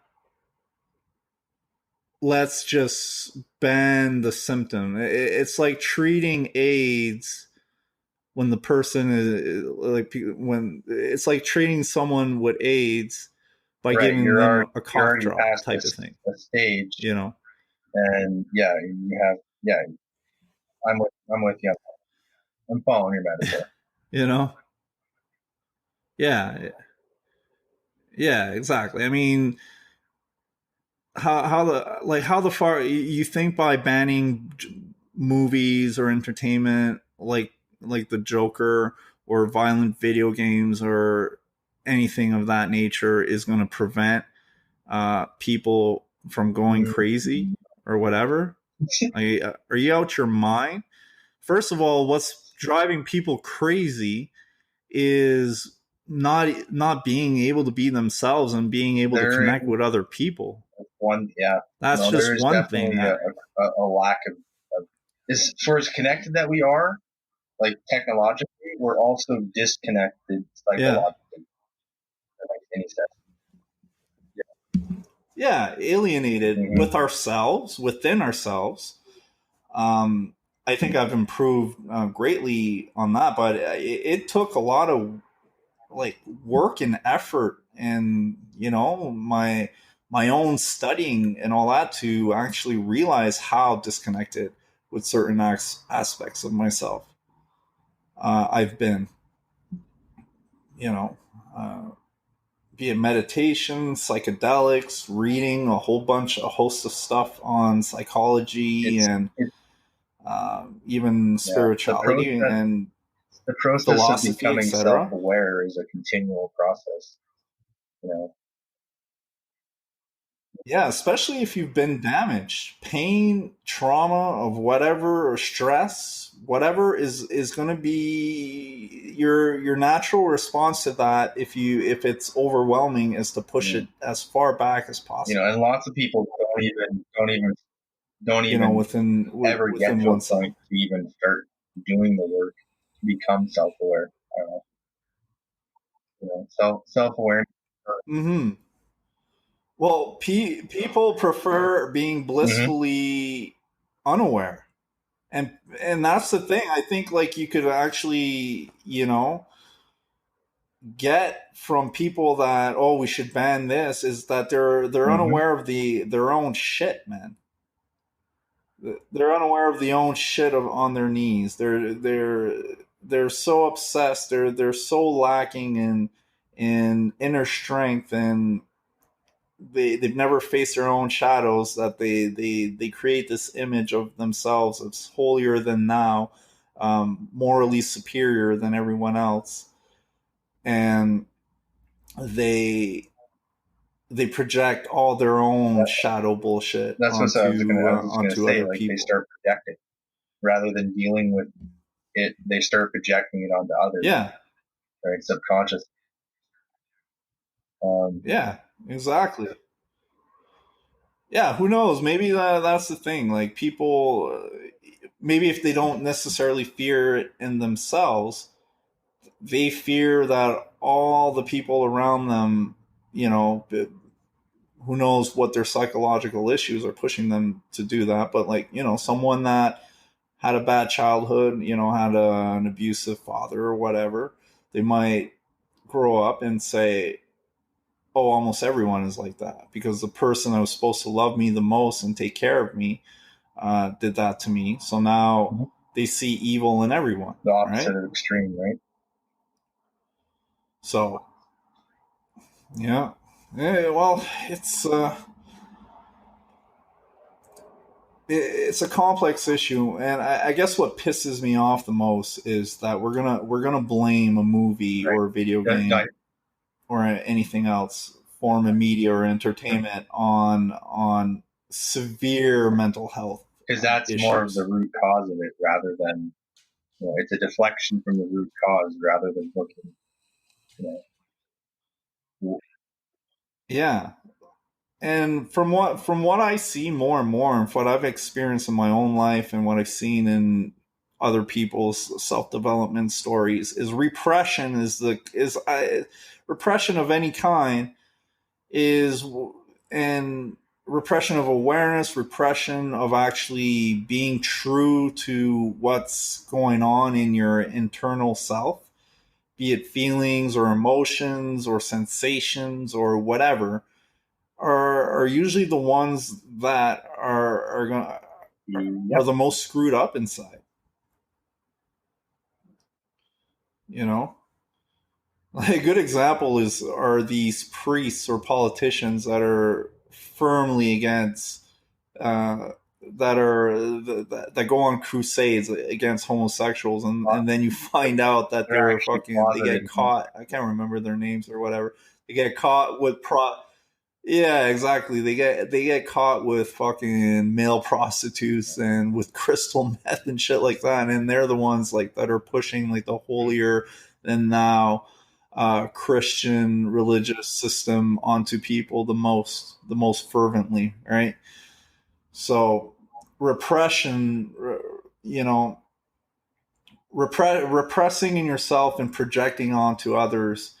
let's just ban the symptom. It's like treating AIDS when the person is like, when it's like treating someone with AIDS by
Right,
giving them a cough
already
drop
past
type of thing.
a stage,
You
and you have, I'm with you. I'm following your metaphor.
you know Yeah, yeah, exactly. I mean, how the far you think by banning movies or entertainment like the Joker or violent video games or anything of that nature is going to prevent people from going crazy or whatever? Are you out your mind? First of all, what's driving people crazy is not being able to be themselves and being able to
There
connect with other people.
one, yeah,
That's
no, there
just
is
one thing.
definitely a lack of is for as connected that we are, like technologically, we're also disconnected
Yeah,
psychologically. If that makes any sense.
yeah, alienated
Mm-hmm.
with ourselves, within ourselves. Um, I think I've improved greatly on that, but it took a lot of like work and effort, and my own studying and all that to actually realize how disconnected with certain aspects of myself I've been. You know. Be it meditation, psychedelics, reading a host of stuff on psychology
It's
and
it,
even
yeah,
spirituality and
the process of
philosophy,
becoming
etc.
self-aware is a continual process. You know,
Yeah, especially if you've been damaged, pain, trauma of whatever, or stress, whatever is going to be your natural response to that. If it's overwhelming, is to push
mm.
it as far back as possible.
And lots of people don't even ever get
Within
to a point
oneself.
to even start doing the work to become self-aware. I don't know, self-awareness.
Hmm. Well, people prefer being
Mm-hmm.
blissfully unaware, and that's the thing. I think like you could actually get from people that, oh, we should ban this, is that they're
Mm-hmm.
unaware of their own shit, man. They're unaware of the own shit on their knees. They're so obsessed. They're so lacking in inner strength, and they've never faced their own shadows, that they create this image of themselves as holier than thou, morally superior than everyone else, and they they project all their own shadow bullshit
That's what I was just gonna
onto
say.
other
Like they
people.
start projecting rather than dealing with it. They start projecting it onto others,
Yeah,
right? Subconscious. Um,
yeah, exactly. Yeah, who knows? Maybe that's the thing. Like people, maybe if they don't necessarily fear it in themselves, they fear that all the people around them, who knows what their psychological issues are pushing them to do that. But like, someone that had a bad childhood, had an abusive father or whatever, they might grow up and say, oh, almost everyone is like that because the person that was supposed to love me the most and take care of me did that to me. So now they see evil in everyone,
the opposite
right?
of extreme, right?
So, yeah. Well, it's a complex issue, and I guess what pisses me off the most is that we're gonna blame a movie
Right.
or a video
Di-
game or anything else, form of media or entertainment, on severe mental health
because that's more of the
issues.
root cause of it rather than it's a deflection from the root cause rather than looking you know
Yeah, and from what I see more and more, and what I've experienced in my own life, and what I've seen in other people's self development stories, is repression is repression of any kind is and repression of awareness, repression of actually being true to what's going on in your internal self, be it feelings or emotions or sensations or whatever, are usually the ones that are
yep.
the most screwed up inside. You know, A good example are these priests or politicians that are firmly against uh, that go on crusades against homosexuals, and then you find out that
They're
they're
actually
fucking they get
closeted.
caught. I can't remember their names or whatever. They get caught with yeah, exactly. They get caught with fucking male prostitutes and with crystal meth and shit like that, and they're the ones like that are pushing like the holier than thou Christian religious system onto people the most fervently, right? So repression, you know, repressing in yourself and projecting onto others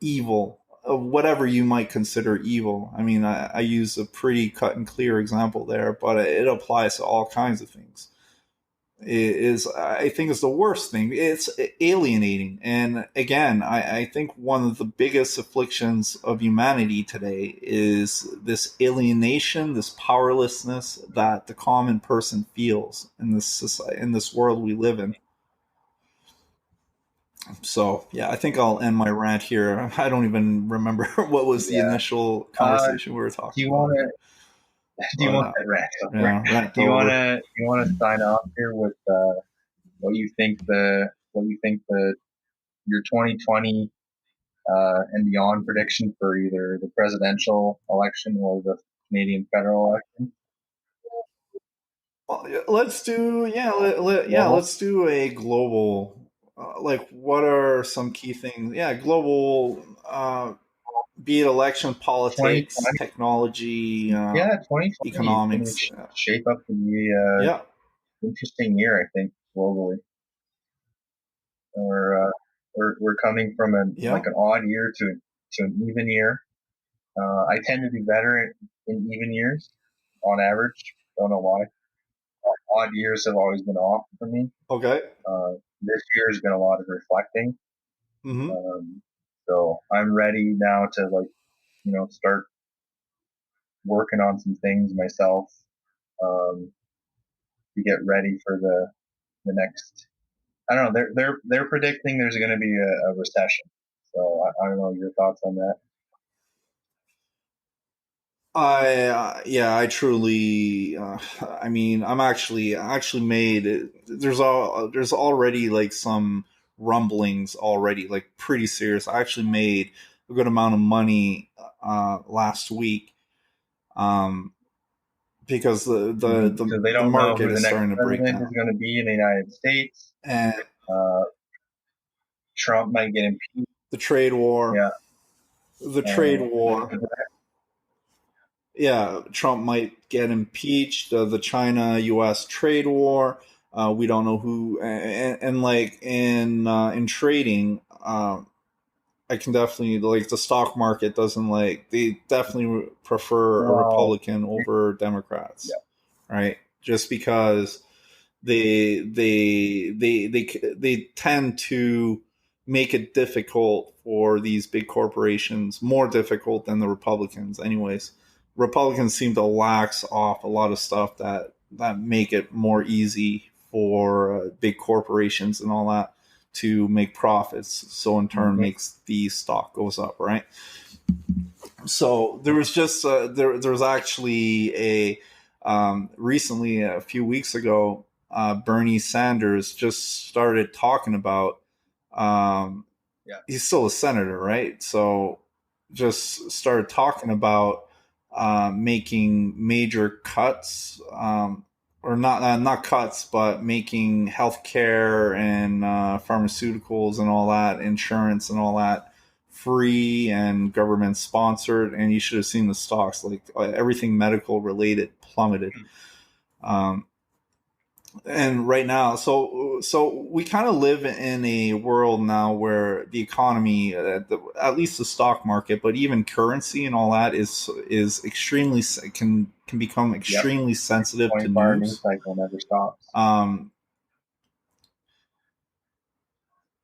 evil, whatever you might consider evil. I mean, I use a pretty cut and clear example there, but it applies to all kinds of things. It is, I think, is the worst thing. It's alienating, and again, I think one of the biggest afflictions of humanity today is this alienation, this powerlessness that the common person feels in this society, in this world we live in. So yeah, I think I'll end my rant here. I don't even remember what was the
Yeah.
initial conversation we were talking
Do you
about.
want to? Do you want that rant?
Yeah, rant
Do you want
over.
to? Do you want to sign off here with what you think your 2020 and beyond prediction for either the presidential election or the Canadian federal election?
Well, let's do
Global
let's do a global. Like, what are some key things? Yeah, global. Be it election, politics,
2020.
technology,
Yeah, 2020 is going to
economics.
shape up to be an
Yeah,
interesting year, I think, globally. We're coming from
yeah.
an odd year to an even year. I tend to do better in even years on average. Don't know why. Odd years have always been off for me.
Okay.
This year has been a lot of reflecting.
Mm-hmm.
So I'm ready now to start working on some things myself to get ready for the next. I don't know. They're predicting there's going to be a recession. So I don't know your thoughts on that.
I truly I mean, I actually made there's already like some rumblings already, like pretty serious. I actually made a good amount of money last week um because
Because they
the
don't know
market
who the
is
next
starting to break
president is
down.
going to be in the United States.
And
Uh, Trump might get impeached.
the trade war,
Yeah.
the trade war
Uh,
yeah, Trump might get impeached. The China U.S. trade war. We don't know who, and like in trading, I can definitely like the stock market doesn't like they definitely prefer a
well,
Republican over Democrats,
yeah.
right? Just because they tend to make it difficult for these big corporations, more difficult than the Republicans anyways. Republicans seem to lax off a lot of stuff that make it more easy for big corporations and all that to make profits, so in turn
Mhm.
makes the stock goes up, right? So there was just there was actually a recently a few weeks ago, Bernie Sanders just started talking about
Yeah.
he's still a senator, right? So just started talking about making major cuts, or not cuts, but making healthcare and pharmaceuticals and all that, insurance and all that free and government sponsored. And you should have seen the stocks, like everything medical related plummeted. Um, and right now, so we kind of live in a world now where the economy, at least the stock market, but even currency and all that is extremely can become extremely sensitive to
24-hour news
news.
cycle never stops.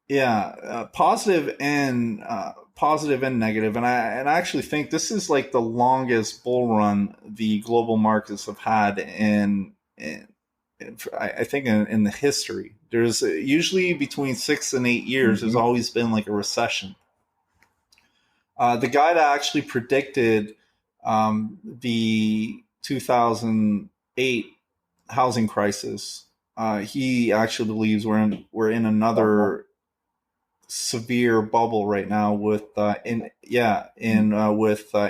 Yeah, positive and negative, and I actually think this is like the longest bull run the global markets have had I think in the history, there's usually between 6 and 8 years, there's always been like a recession. The guy that actually predicted the 2008 housing crisis, he actually believes we're in another severe bubble right now with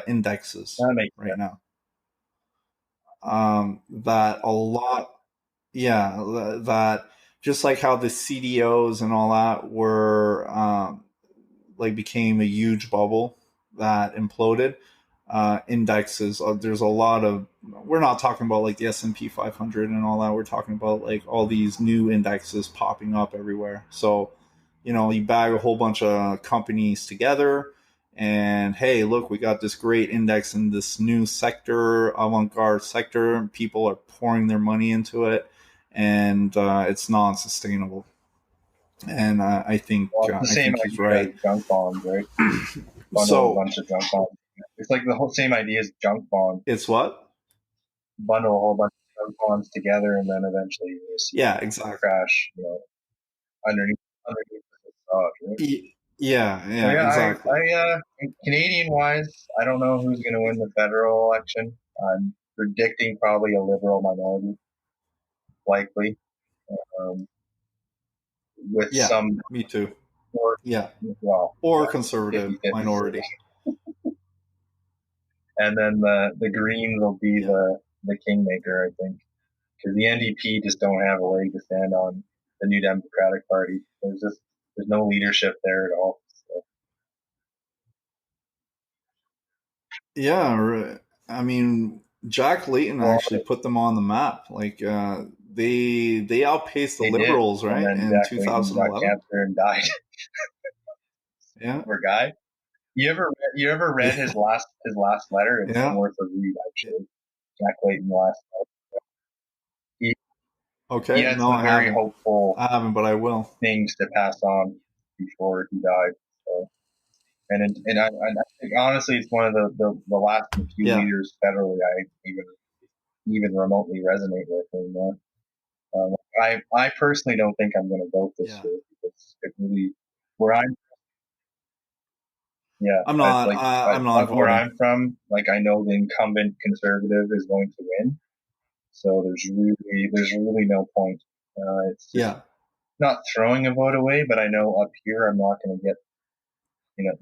indexes right now. That a lot, that just like how the CDOs and all that were like became a huge bubble that imploded. Indexes, there's a lot of, we're not talking about like the S&P 500 and all that, we're talking about like all these new indexes popping up everywhere. So you bag a whole bunch of companies together and hey, look, we got this great index in this new sector, avant-garde sector, and people are pouring their money into it, and it's non-sustainable. And I think he's right.
Junk bonds, right? Bundle a bunch of junk bonds. It's like the whole same idea as junk bonds.
It's what?
Bundle a whole bunch of junk bonds together, and then eventually you'll see
exactly.
crash. Underneath the stock. Right?
Exactly.
Canadian wise, I don't know who's going to win the federal election. I'm predicting probably a Liberal minority, likely. With some,
me too.
Or
conservative 50-50 minority.
And then the Greens will be the kingmaker, I think, because the NDP just don't have a leg to stand on. The New Democratic Party, there's no leadership there at all. So.
Yeah, I mean, Jack Layton actually put them on the map. Like they outpaced the Liberals, right? In 2011,
got cancer and died. Poor guy. You ever read his last letter? It's worth a read, actually. Jack Layton's last letter. He had some very hopeful.
I haven't, but I will.
Things to pass on before he died. So, and I think honestly, it's one of the last few leaders federally I even remotely resonate with. And I personally don't think I'm going to vote this year because it really I'm not. I'm not voting. Where I'm from, like I know the incumbent conservative is going to win, so there's really no point. It's just not throwing a vote away, but I know up here I'm not going to get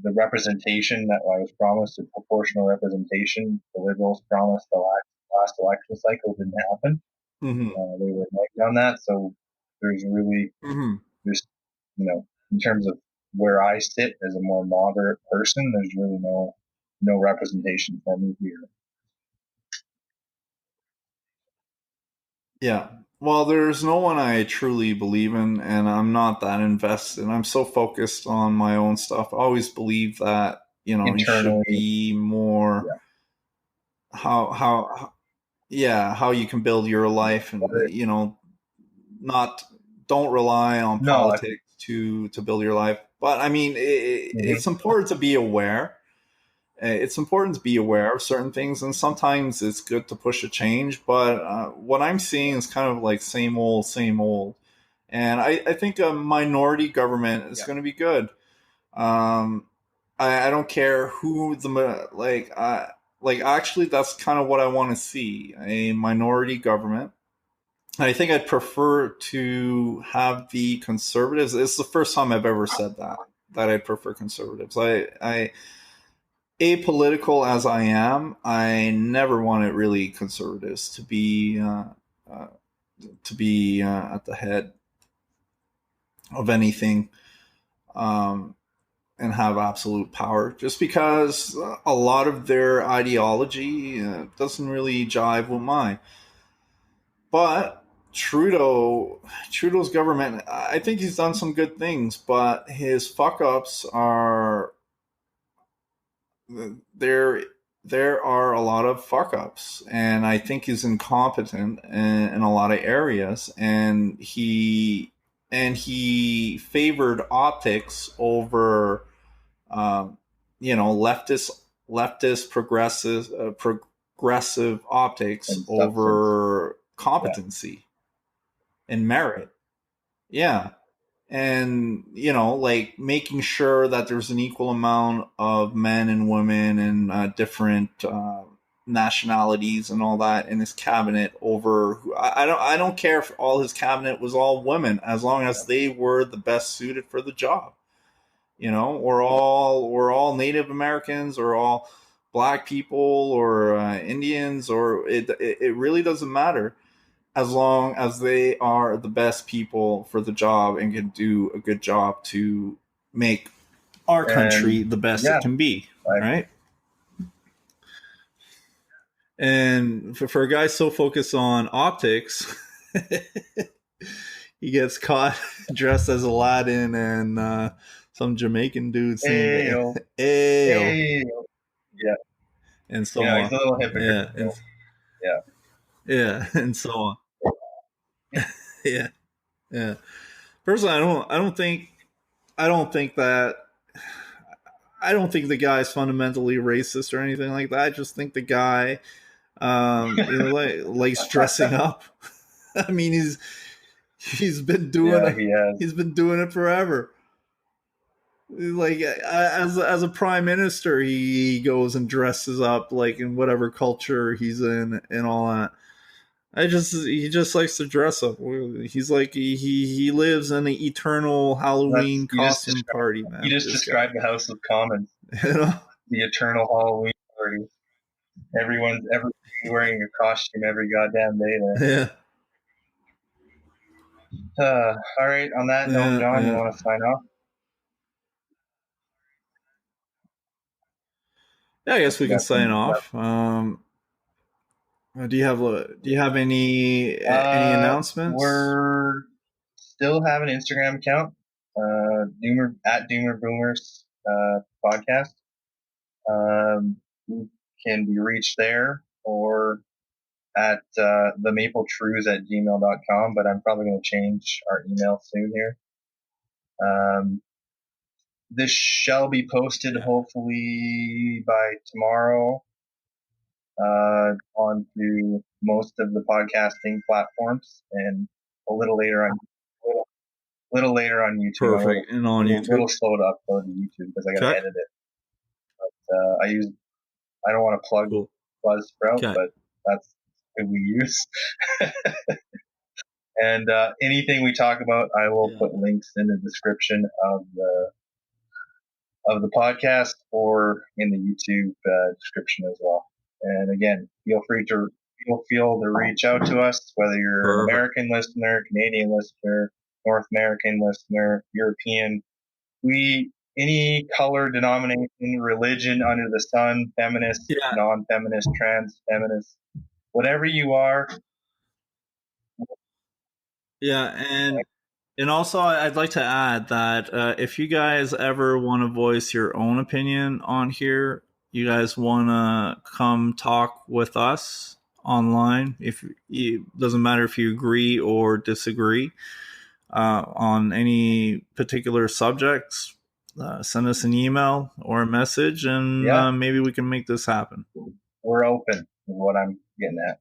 the representation that I was promised, the proportional representation the Liberals promised the last election cycle didn't happen.
Mm-hmm.
They were negative on that, so there's really there's in terms of where I sit as a more moderate person, there's really no representation for me here.
Yeah. Well, there's no one I truly believe in, and I'm not that invested. I'm so focused on my own stuff. I always believe that, internally, you should be more how you can build your life and, don't rely on politics to build your life. But I mean, it's important to be aware. It's important to be aware of certain things, and sometimes it's good to push a change. But what I'm seeing is kind of like same old. And I think a minority government is going to be good. I don't care who actually, that's kind of what I want to see, a minority government. I think I'd prefer to have the conservatives. It's the first time I've ever said that I'd prefer conservatives. I apolitical as I am, I never wanted really conservatives to be at the head of anything and have absolute power, just because a lot of their ideology doesn't really jive with mine. But Trudeau's government, I think he's done some good things, but his fuck-ups are... There are a lot of fuck-ups, and I think he's incompetent in a lot of areas, and he favored optics over leftist progressive optics over competency. and merit. Yeah. And, like making sure that there's an equal amount of men and women and different nationalities and all that in his cabinet over I don't care if all his cabinet was all women, as long as they were the best suited for the job. We're all Native Americans, or all black people, or Indians, or it really doesn't matter, as long as they are the best people for the job and can do a good job to make our country the best it can be, right? And for a guy so focused on optics, he gets caught dressed as Aladdin and some Jamaican dude saying,
Ayo. Yeah.
And so on.
He's a little hypocrite.
Yeah, and so on. Yeah. Personally, I don't think that. I don't think the guy's fundamentally racist or anything like that. I just think the guy, likes dressing up. I mean, he's been doing he's been doing it forever. Like as a prime minister, he goes and dresses up like in whatever culture he's in and all that. He just likes to dress up. He's like he lives in an eternal Halloween costume party, man.
You just described the House of Commons. The eternal Halloween party. Everyone's wearing a costume every goddamn day there.
Yeah.
All right. On that note, John, you want to sign off?
Yeah, I guess we can sign off. Do you have any announcements?
We're still have an Instagram account, at Doomer Boomers podcast. You can be reached there, or at themapletrues@gmail.com, but I'm probably going to change our email soon here. This shall be posted hopefully by tomorrow onto most of the podcasting platforms, and a little later on YouTube.
Perfect. And on YouTube.
A little slow to upload to YouTube because I got to edit it. But I don't want to plug Buzzsprout, but that's who we use. And anything we talk about, I will put links in the description of the podcast or in the YouTube description as well. And again, feel to reach out to us, whether you're an American listener, Canadian listener, North American listener, European. Any color, denomination, religion under the sun, feminist, non-feminist, trans, feminist, whatever you are.
Yeah, and also I'd like to add that if you guys ever want to voice your own opinion on here, you guys want to come talk with us online. If it doesn't matter if you agree or disagree on any particular subjects, send us an email or a message, and maybe we can make this happen.
We're open, is what I'm getting at.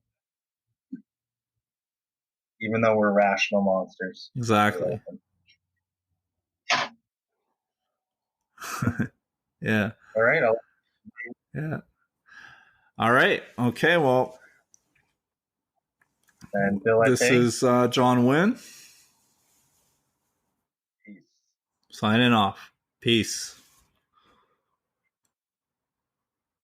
Even though we're rational monsters.
Exactly. Yeah.
All right.
Yeah. All right. Okay. Well.
And Bill,
this is John Wynn.
Peace.
Signing off. Peace.